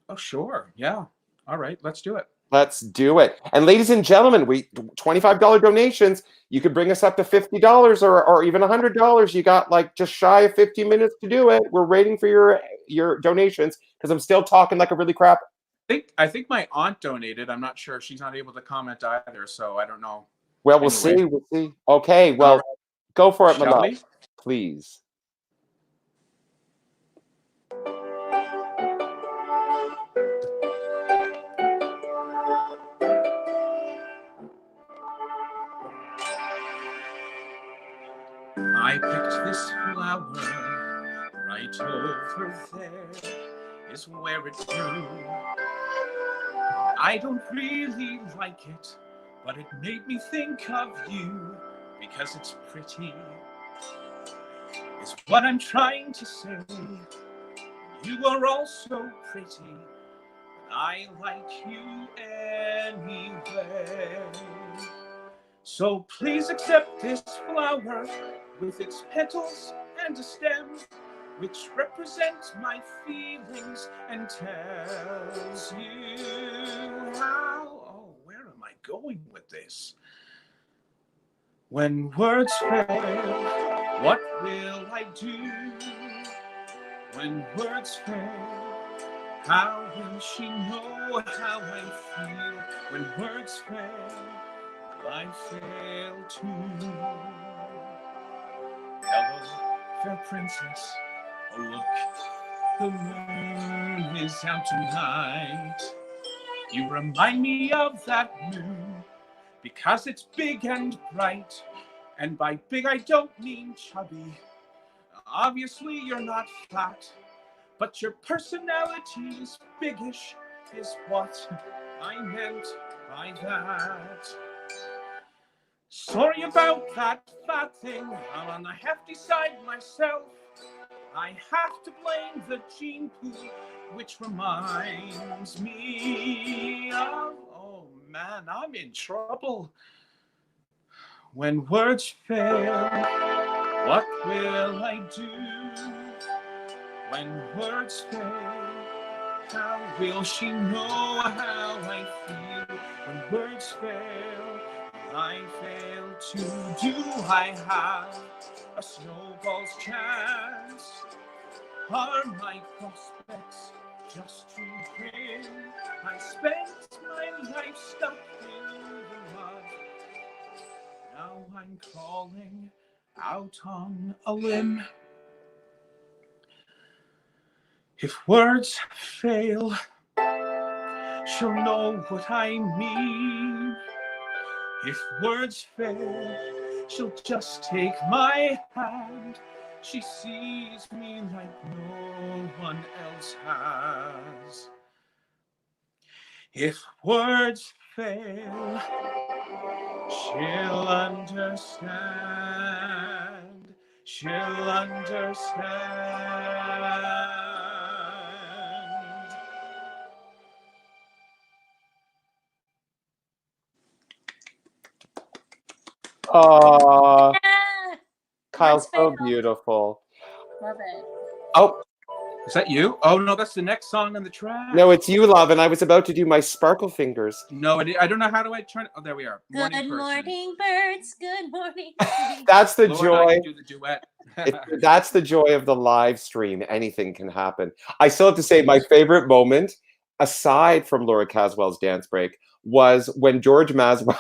Oh, sure. Yeah. All right. Let's do it. Let's do it. And ladies and gentlemen, $25 donations. You could bring us up to $50 or even $100. You got like just shy of 50 minutes to do it. We're waiting for your donations because I'm still talking like a really crap. I think my aunt donated. I'm not sure. She's not able to comment either, so I don't know. Well, we'll see. We'll see. Okay. Well, go for it, my love. Please. I picked this flower right over there is where it grew. I don't really like it, but it made me think of you because it's pretty, is what I'm trying to say. You are also pretty, and I like you anyway. So please accept this flower with its petals and a stem, which represents my feelings and tells you how. Oh, where am I going with this? When words fail, what will I do? When words fail, how will she know how I feel? When words fail, I fail too. Hello, fair princess. Oh, look, the moon is out tonight. You remind me of that moon because it's big and bright. And by big, I don't mean chubby. Obviously, you're not flat, but your personality is biggish, is what I meant by that. Sorry about that fat thing. I'm on the hefty side myself. I have to blame the gene pool, which reminds me of, oh man, I'm in trouble. When words fail, what will I do? When words fail, how will she know how I feel? When words fail, I fail to. Do I have a snowball's chance? Are my prospects just too grim? I spent my life stuck in the mud. Now I'm crawling out on a limb. If words fail, she'll know what I mean. If words fail, she'll just take my hand. She sees me like no one else has. If words fail, she'll understand. She'll understand. Oh, Yeah. Kyle's Words so fail. beautiful. Love it. Oh, is that you? Oh no, that's the next song on the track. no, it's you, love, and I was about to do my sparkle fingers. No, I don't know how do I turn it. Oh, there we are. Good morning, birds. Good morning. That's the Laura joy. and I can do the duet. That's the joy of the live stream. Anything can happen. I still have to say my favorite moment, aside from Laura Caswell's dance break, was when George Maswell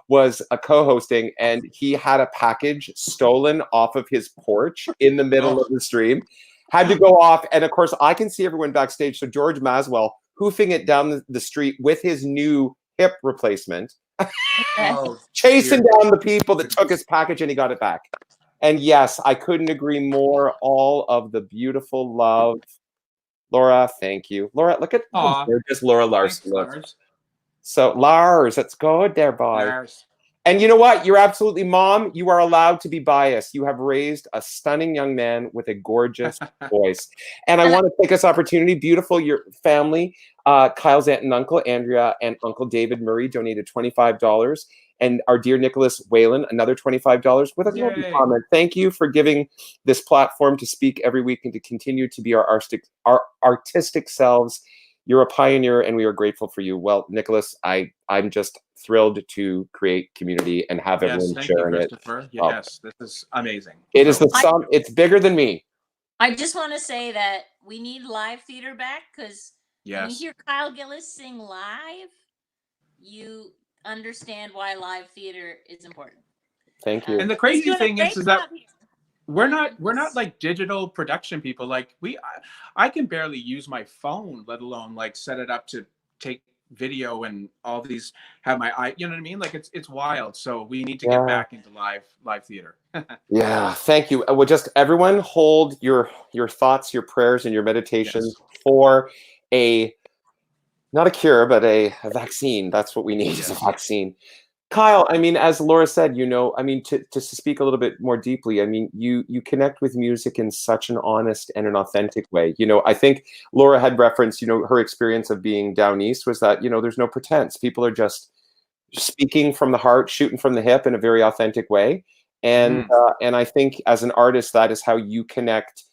was co-hosting and he had a package stolen off of his porch in the middle of the stream, had to go off. And of course, I can see everyone backstage. So George Maswell hoofing it down the street with his new hip replacement, chasing down the people that took his package, and he got it back. And yes, I couldn't agree more. All of the beautiful love. Laura, thank you. Laura, look at how gorgeous Laura Larson looks. So Lars, it's good there, boy. Lars. And you know what? You're absolutely, Mom, you are allowed to be biased. You have raised a stunning young man with a gorgeous voice. And I want to take this opportunity, beautiful, your family, Kyle's aunt and uncle, Andrea and Uncle David Murray donated $25. And our dear Nicholas Whalen, another $25 with a lovely comment. Thank you for giving this platform to speak every week and to continue to be our artistic selves. You're a pioneer, and we are grateful for you. Well, Nicholas, I'm just thrilled to create community and have everyone sharing it. Yes, this is amazing. It is the sum. It's bigger than me. I just want to say that we need live theater back, because when you hear Kyle Gillis sing live, you understand why live theater is important. Thank you. And the crazy thing is that we're not like digital production people. Like I can barely use my phone, let alone like set it up to take video and all these, have my eye, you know what I mean? Like it's wild. So we need to get back into live theater. Yeah, thank you. Well, just everyone hold your thoughts, your prayers, and your meditations for not a cure, but a vaccine. That's what we need, is a vaccine. Kyle, I mean, as Laura said, I mean, to speak a little bit more deeply, I mean, you connect with music in such an honest and an authentic way. I think Laura had referenced, her experience of being down east was that, there's no pretense. People are just speaking from the heart, shooting from the hip in a very authentic way. And I think as an artist, that is how you connect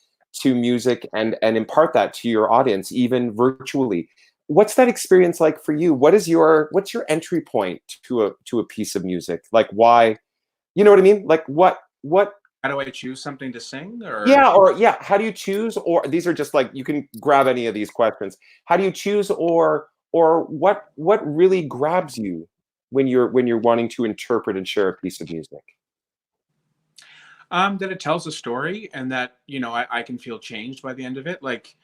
to music and impart that to your audience, even virtually. What's that experience like for you? What's your entry point to a piece of music? Like, why, you know what I mean? Like what how do I choose something to sing? Or how do you choose? Or these are just like, you can grab any of these questions. How do you choose, or what really grabs you when you're wanting to interpret and share a piece of music? That it tells a story, and that I can feel changed by the end of it. Like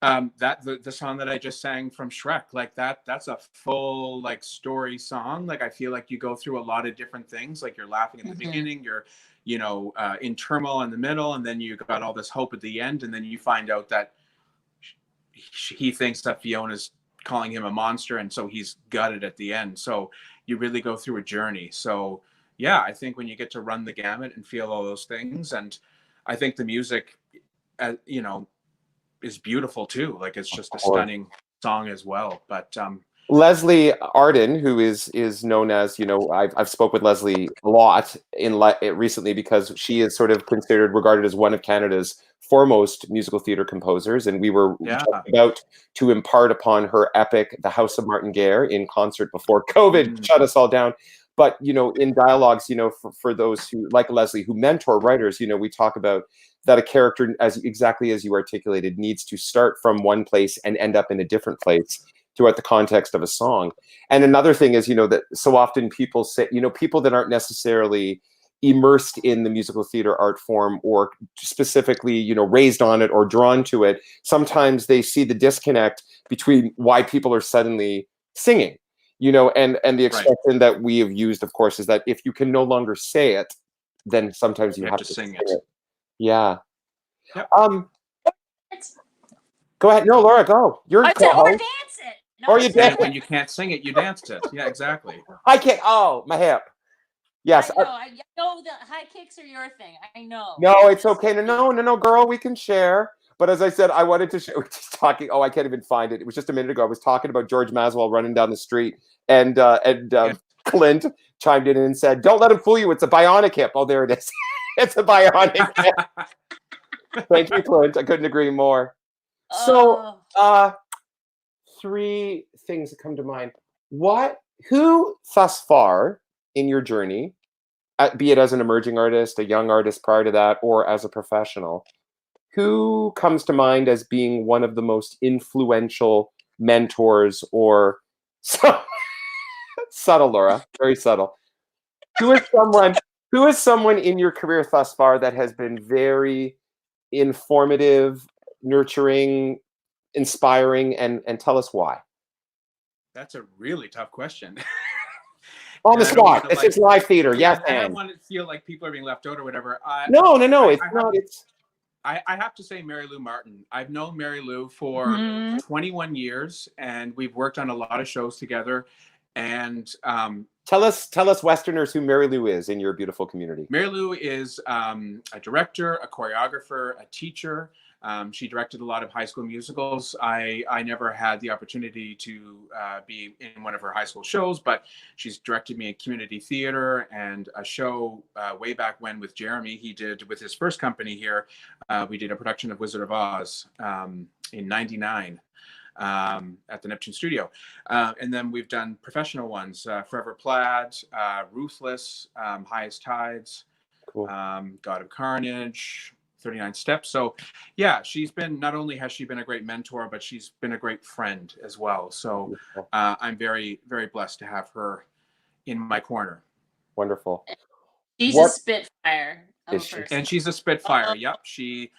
that the song that I just sang from Shrek, like that's a full like story song. Like I feel like you go through a lot of different things. Like you're laughing at the beginning, you're in turmoil in the middle, and then you got all this hope at the end, and then you find out that he thinks that Fiona's calling him a monster, and so he's gutted at the end. So you really go through a journey. So yeah, I think when you get to run the gamut and feel all those things, and I think the music, is beautiful too. Like it's just a stunning song as well. But Leslie Arden, who is known as, I've spoke with Leslie a lot recently, because she is sort of regarded as one of Canada's foremost musical theater composers, and we were about to impart upon her epic The House of Martin Guerre in concert before COVID shut us all down. But in dialogues, for those who, like Leslie, who mentor writers, we talk about that a character, exactly as you articulated, needs to start from one place and end up in a different place throughout the context of a song. And another thing is, that so often people say, people that aren't necessarily immersed in the musical theater art form, or specifically, raised on it or drawn to it, sometimes they see the disconnect between why people are suddenly singing. And the expression that we have used, of course, is that if you can no longer say it, then sometimes you have to sing it. Yeah. Yep. Go ahead. No, Laura, go. You're or dance it. No, or you dance. When you can't sing it, you danced it. Yeah, exactly. I can't. Oh, my hip. Yes. I know the high kicks are your thing. I know. No, it's okay. No, girl, we can share. But as I said, I wanted to share. We're just talking. Oh, I can't even find it. It was just a minute ago. I was talking about George Maswell running down the street, and Clint chimed in and said, "Don't let him fool you. It's a bionic hip." Oh, there it is. It's a bionic hip. Thank you, Clint. I couldn't agree more. So, three things that come to mind. Who thus far in your journey, be it as an emerging artist, a young artist prior to that, or as a professional, who comes to mind as being one of the most influential mentors, or subtle, Laura, very subtle. Who is someone in your career thus far that has been very informative, nurturing, inspiring, and tell us why? That's a really tough question. On the spot. It's just live theater. Yes, I don't want to feel like people are being left out or whatever. No. It's not. I have to say Mary Lou Martin. I've known Mary Lou for 21 years, and we've worked on a lot of shows together. And Tell us Westerners who Mary Lou is in your beautiful community. Mary Lou is a director, a choreographer, a teacher. She directed a lot of high school musicals. I never had the opportunity to be in one of her high school shows, but she's directed me in community theater and a show way back when with Jeremy. He did with his first company here. We did a production of Wizard of Oz in '99. At the Neptune studio. And then we've done professional ones, Forever Plaid, Ruthless, Highest Tides, Cool. God of Carnage, 39 Steps. So yeah, not only has she been a great mentor, but she's been a great friend as well. So I'm very, very blessed to have her in my corner. Wonderful. She's a spitfire. And she's a spitfire. Yep. She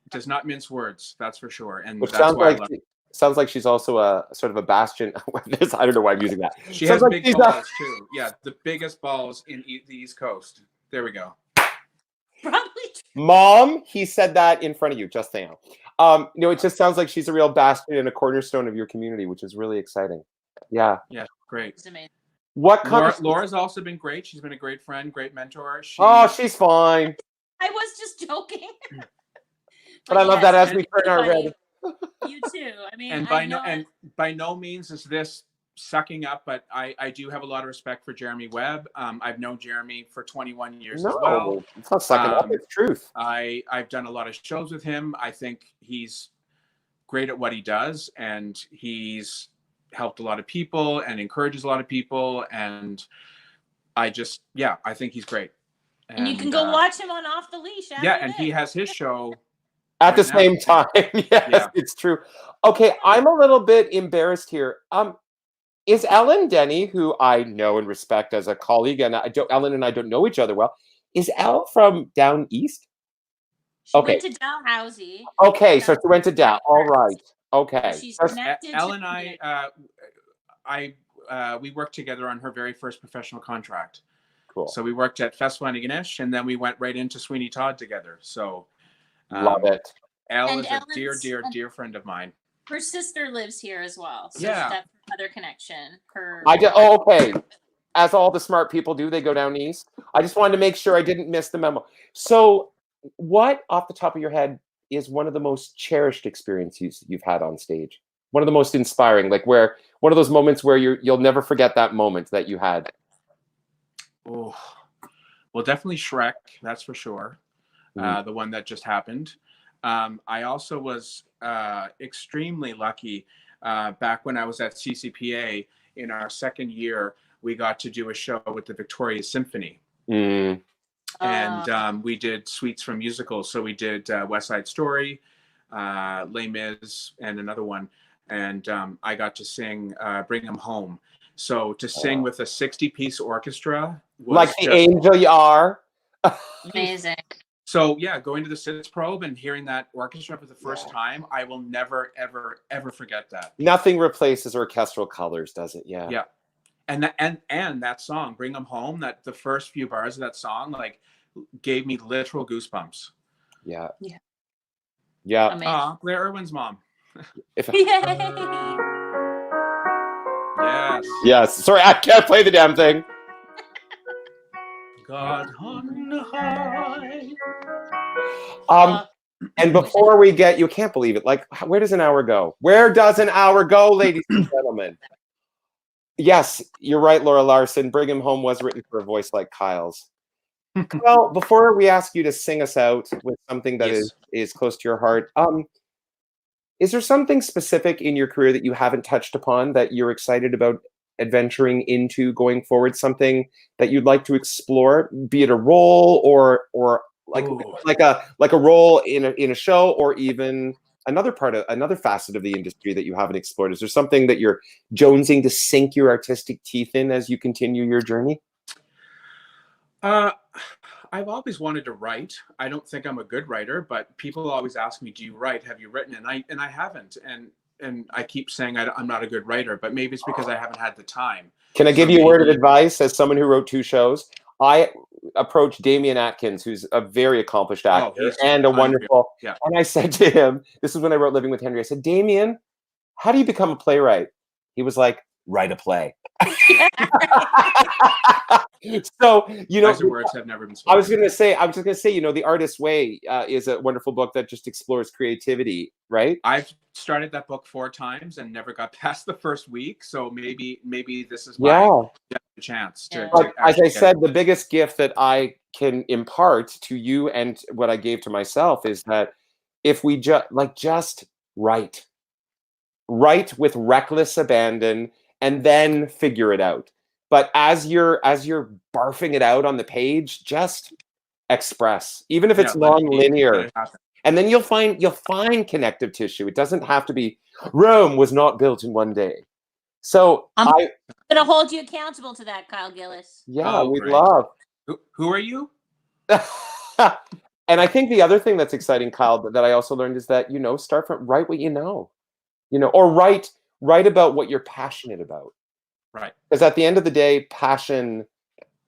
does not mince words, that's for sure. And which that's why I love her. Sounds like she's also a sort of a bastion. I don't know why I'm using that. She sounds has like big balls too. Yeah, the biggest balls in the East Coast. There we go. Probably. Mom, he said that in front of you, just saying. It just sounds like she's a real bastion and a cornerstone of your community, which is really exciting. Yeah. Yeah, great. It's amazing. Laura's also been great. She's been a great friend, great mentor. She's fine. I was just joking. But I love that as we turn our red. You too. I mean, and by no means is this sucking up, but I do have a lot of respect for Jeremy Webb. I've known Jeremy for 21 years as well. It's not sucking up, it's truth. I've done a lot of shows with him. I think he's great at what he does, and he's helped a lot of people and encourages a lot of people. And I think he's great. And you can go watch him on Off the Leash. And he has his show at the same time. Yes, it's true. Okay, I'm a little bit embarrassed here. Is Ellen Denny, who I know and respect as a colleague, and Ellen and I don't know each other well, is Elle from down east? She went to Dalhousie. Okay, so she went to Dal. All right. Okay. She's connected. Elle and we worked together on her very first professional contract. Cool. So we worked at Festival Antigonish, and then we went right into Sweeney Todd together. So love it. Elle is a dear friend of mine. Her sister lives here as well. So yeah. That's another connection. Okay. As all the smart people do, they go down east. I just wanted to make sure I didn't miss the memo. So what, off the top of your head, is one of the most cherished experiences you've had on stage? One of the most inspiring, one of those moments where you'll never forget that moment that you had? Oh, well, definitely Shrek, that's for sure. The one that just happened. I also was extremely lucky back when I was at CCPA in our second year. We got to do a show with the Victoria Symphony. And we did suites from musicals. So we did West Side Story, Les Mis, and another one. And I got to sing Bring 'Em Home. So to sing with a 60-piece orchestra was like the angel you are. Amazing. So yeah, going to the Sitzprobe and hearing that orchestra for the first time, I will never, ever, ever forget that. Nothing replaces orchestral colors, does it? Yeah. Yeah. And that song, Bring 'Em Home, that the first few bars of that song, gave me literal goosebumps. Yeah. Yeah. Yeah. Blair Irwin's mom. Yay! Yes. Sorry, I can't play the damn thing. God on high. And before we get, you can't believe it. Where does an hour go? Where does an hour go, ladies and gentlemen? Yes, you're right, Laura Larson. Bring 'Em Home was written for a voice like Kyle's. Well, before we ask you to sing us out with something that is close to your heart, is there something specific in your career that you haven't touched upon that you're excited about adventuring into going forward? Something that you'd like to explore, be it a role or like a role in a show, or even another facet of the industry that you haven't explored? Is there something that you're jonesing to sink your artistic teeth in as you continue your journey? I've always wanted to write. I don't think I'm a good writer, but people always ask me, "Do you write? Have you written?" And I haven't. And I keep saying I'm not a good writer, but maybe it's because I haven't had the time. Can I give you a word of advice as someone who wrote 2 shows? I approached Damien Atkins, who's a very accomplished actor and a wonderful. Yeah. And I said to him, this is when I wrote Living with Henry. I said, Damien, how do you become a playwright? He was like, write a play. So, you know, Wiser words have never been spoken. I was just gonna say, you know, The Artist's Way is a wonderful book that just explores creativity, right? I've started that book 4 times and never got past the first week. So maybe this is my chance to But as actually I said, the biggest gift that I can impart to you and what I gave to myself is that if we just write with reckless abandon and then figure it out. But as you're barfing it out on the page, just express, even if it's non-linear. And then you'll find connective tissue. It doesn't have to be Rome was not built in one day. So I'm gonna hold you accountable to that, Kyle Gillis. Yeah, we'd love. Who are you? And I think the other thing that's exciting, Kyle, that I also learned is that, you know, start from write what you know, or write about what you're passionate about. Right. Because at the end of the day, passion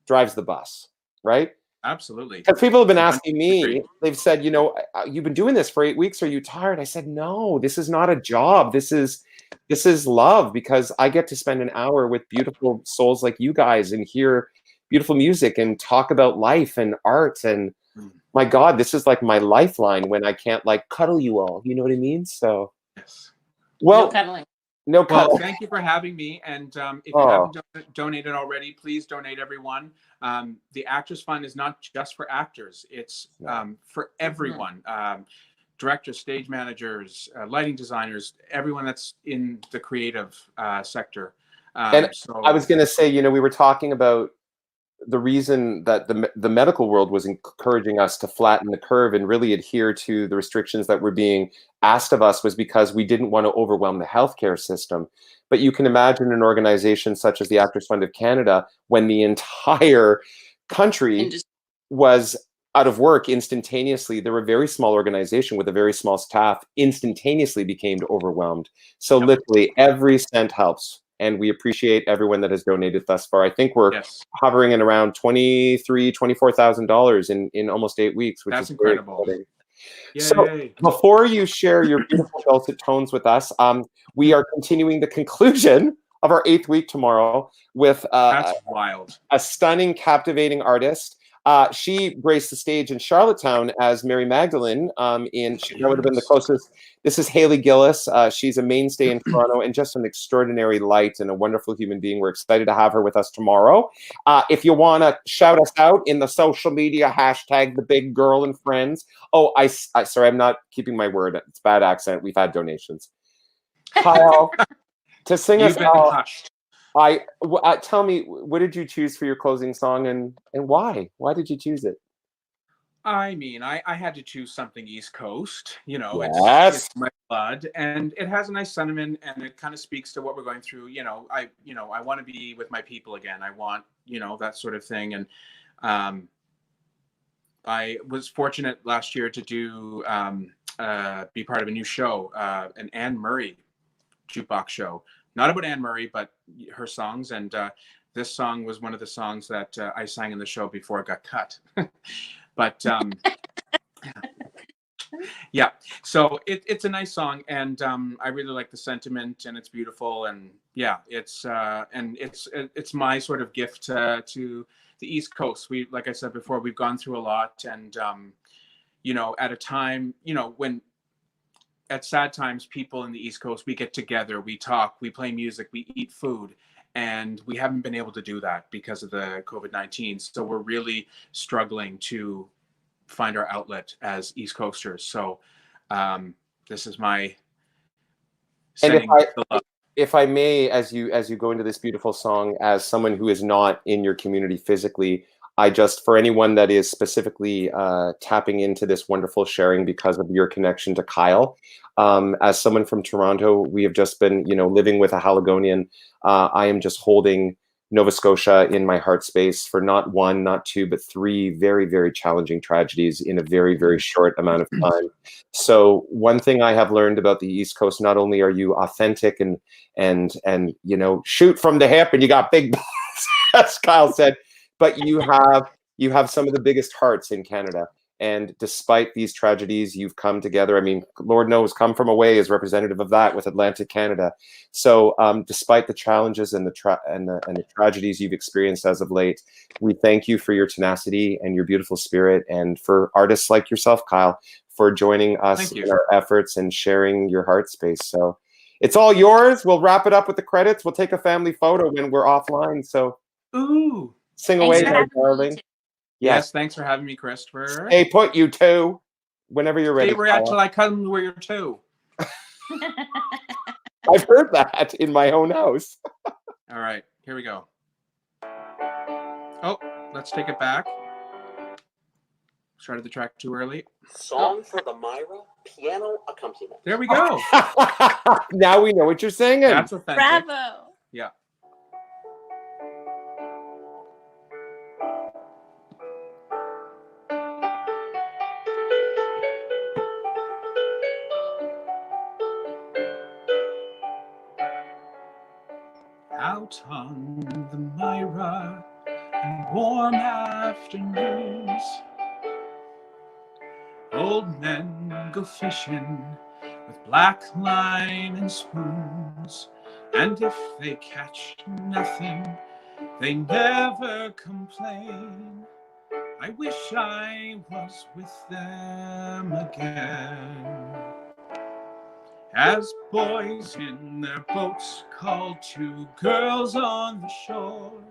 drives the bus, right? Absolutely. Because people have been asking me, they've said, you know, you've been doing this for 8 weeks. Are you tired? I said, no, this is not a job. This is love, because I get to spend an hour with beautiful souls like you guys and hear beautiful music and talk about life and art. And my God, this is like my lifeline when I can't like cuddle you all. You know what I mean? So, yes. Well, no cuddling. No cuddling. Well, thank you for having me. And if you haven't donated already, please donate, everyone. The Actors Fund is not just for actors. It's for everyone. Directors, stage managers, lighting designers, everyone that's in the creative sector. And so, I was going to say, you know, we were talking about the reason that the medical world was encouraging us to flatten the curve and really adhere to the restrictions that were being asked of us was because we didn't want to overwhelm the healthcare system. But you can imagine an organization such as the Actors Fund of Canada, when the entire country was out of work instantaneously, there were a very small organization with a very small staff instantaneously became overwhelmed. So literally every cent helps. And we appreciate everyone that has donated thus far. I think we're hovering in around $24,000 in almost 8 weeks, which is incredible. So before you share your beautiful dulcet tones with us, we are continuing the conclusion of our 8th week tomorrow with that's wild. A stunning, captivating artist. She graced the stage in Charlottetown as Mary Magdalene. That would have been the closest. This is KYLE Gillis. She's a mainstay in Toronto and just an extraordinary light and a wonderful human being. We're excited to have her with us tomorrow. If you want to shout us out in the social media, hashtag the big girl and friends. Oh, sorry, I'm not keeping my word. It's bad accent. We've had donations. Kyle, to sing us out. Hushed. Tell me, what did you choose for your closing song, and why? Why did you choose it? I mean, I had to choose something East Coast. You know, it's my blood, and it has a nice sentiment, and it kind of speaks to what we're going through. You know, I want to be with my people again. I want, that sort of thing. And I was fortunate last year to do be part of a new show, an Anne Murray jukebox show. Not about Anne Murray, but her songs. And this song was one of the songs that I sang in the show before it got cut. But yeah, so it's a nice song, and I really like the sentiment, and it's beautiful, and yeah, it's my sort of gift to the East Coast. We, like I said before, we've gone through a lot, and at a time, when at sad times, people in the East Coast, we get together, we talk, we play music, we eat food. And we haven't been able to do that because of the COVID-19. So we're really struggling to find our outlet as East Coasters. So this is my sending the love. If I may, as you go into this beautiful song, as someone who is not in your community physically, for anyone that is specifically tapping into this wonderful sharing because of your connection to Kyle, as someone from Toronto, we have just been, living with a Haligonian. I am just holding Nova Scotia in my heart space for not one, not two, but 3 very, very challenging tragedies in a very, very short amount of time. So one thing I have learned about the East Coast, not only are you authentic and shoot from the hip and you got big balls, as Kyle said, but you have some of the biggest hearts in Canada. And despite these tragedies, you've come together. I mean, Lord knows, come from away is representative of that with Atlantic Canada. So despite the challenges and the tragedies you've experienced as of late, we thank you for your tenacity and your beautiful spirit, and for artists like yourself, Kyle, for joining us in our efforts and sharing your heart space. So it's all yours. We'll wrap it up with the credits. We'll take a family photo when we're offline. So Ooh. Sing away, Thanks for my having me, darling. too. Yes, thanks for having me, Christopher. Stay put, you two. Whenever you're ready. Stay where you're at till I come where you're two. I've heard that in my own house. All right, here we go. Oh, let's take it back. Started the track too early. Song for the Myra piano accompaniment. There we go. Now we know what you're singing. That's authentic. Bravo. Yeah. Out on the Myra in warm afternoons, old men go fishing with black line and spoons, and if they catch nothing, they never complain. I wish I was with them again. As boys in their boats called to girls on the shore,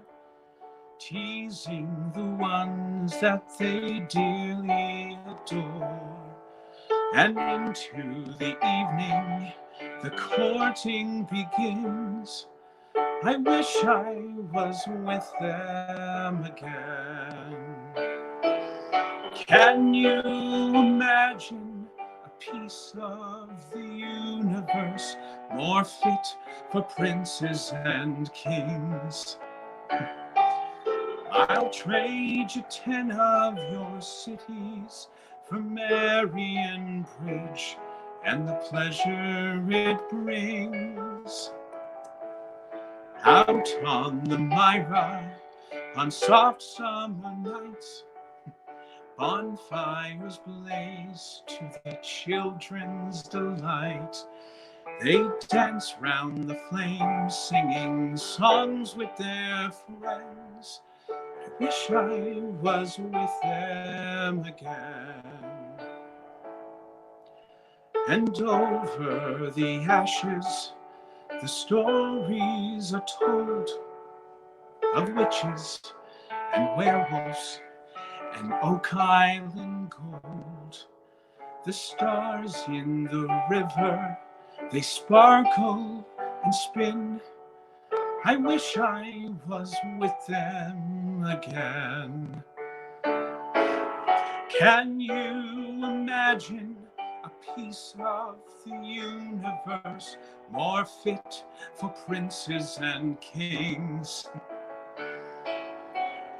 teasing the ones that they dearly adore. And into the evening, the courting begins. I wish I was with them again. Can you imagine a piece of the universe more fit for princes and kings? I'll trade you 10 of your cities for Marion Bridge and the pleasure it brings. Out on the Myra, on soft summer nights, bonfires blaze to the children's delight. They dance round the flames, singing songs with their friends. I wish I was with them again. And over the ashes, the stories are told of witches and werewolves and Oak Island gold. The stars in the river, they sparkle and spin. I wish I was with them again. Can you imagine a piece of the universe more fit for princes and kings?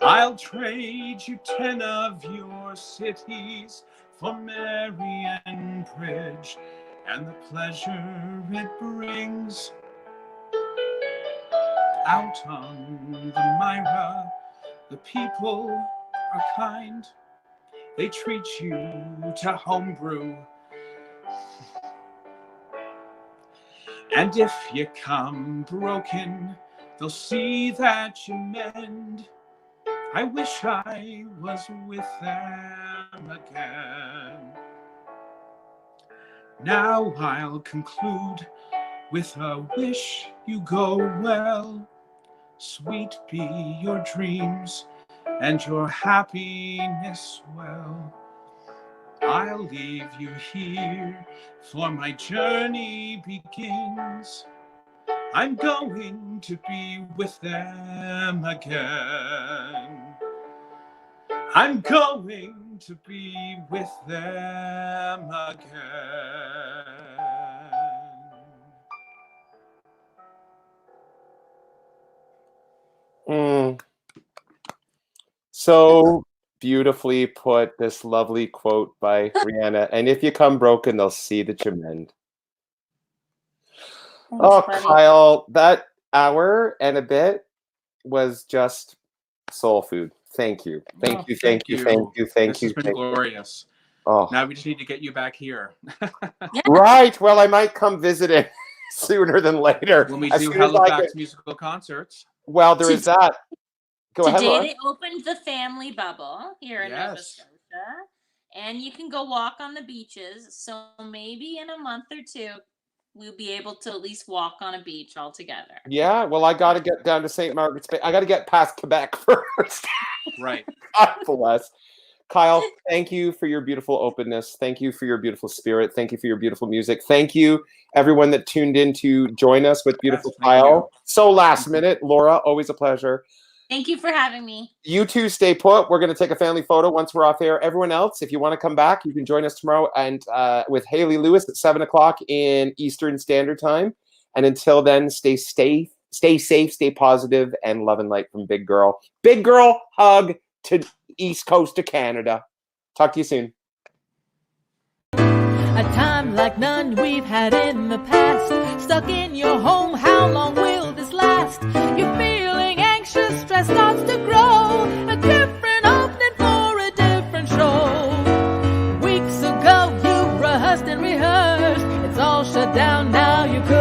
I'll trade you 10 of your cities for Marion Bridge and the pleasure it brings. Out on the Myra, the people are kind. They treat you to homebrew. And if you come broken, they'll see that you mend. I wish I was with them again. Now I'll conclude with a wish you go well. Sweet be your dreams and your happiness well. I'll leave you here, for my journey begins. I'm going to be with them again. I'm going to be with them again. So beautifully put, this lovely quote by Rihanna. And if you come broken, they'll see that you mend. Thanks, Oh, buddy. Kyle, that hour and a bit was just soul food. Thank you. Oh, Thank you. Thank you. Thank you. Thank This you. has been Thank you. glorious. Oh, Now we just need to get you back here. right. Well, I might come visit it sooner than later. When we As do soon as I Halifax get, musical concerts. well, there is that. Go ahead, Today Laura. they opened the family bubble here in Nova Yes. Scotia, and you can go walk on the beaches. So maybe in a month or two, we'll be able to at least walk on a beach all together. Yeah, well, I got to get down to St. Margaret's Bay. I got to get past Quebec first. Right. God bless. Kyle, thank you for your beautiful openness. Thank you for your beautiful spirit. Thank you for your beautiful music. Thank you, everyone that tuned in to join us with beautiful Yes, thank Kyle. So last minute. Laura, always a pleasure. Thank you for having me. You two stay put. We're going to take a family photo once we're off air. Everyone else, if you want to come back, you can join us tomorrow and with Haley Lewis at 7 o'clock in Eastern Standard Time. And until then, stay safe, stay positive, and love and light from Big Girl. Big Girl hug to East Coast of Canada. Talk to you soon. A time like none we've had in the past. Stuck in your home, how long will this last? You're feeling anxious, stress starts to grow. A different opening for a different show. Weeks ago you rehearsed and rehearsed. It's all shut down now, you could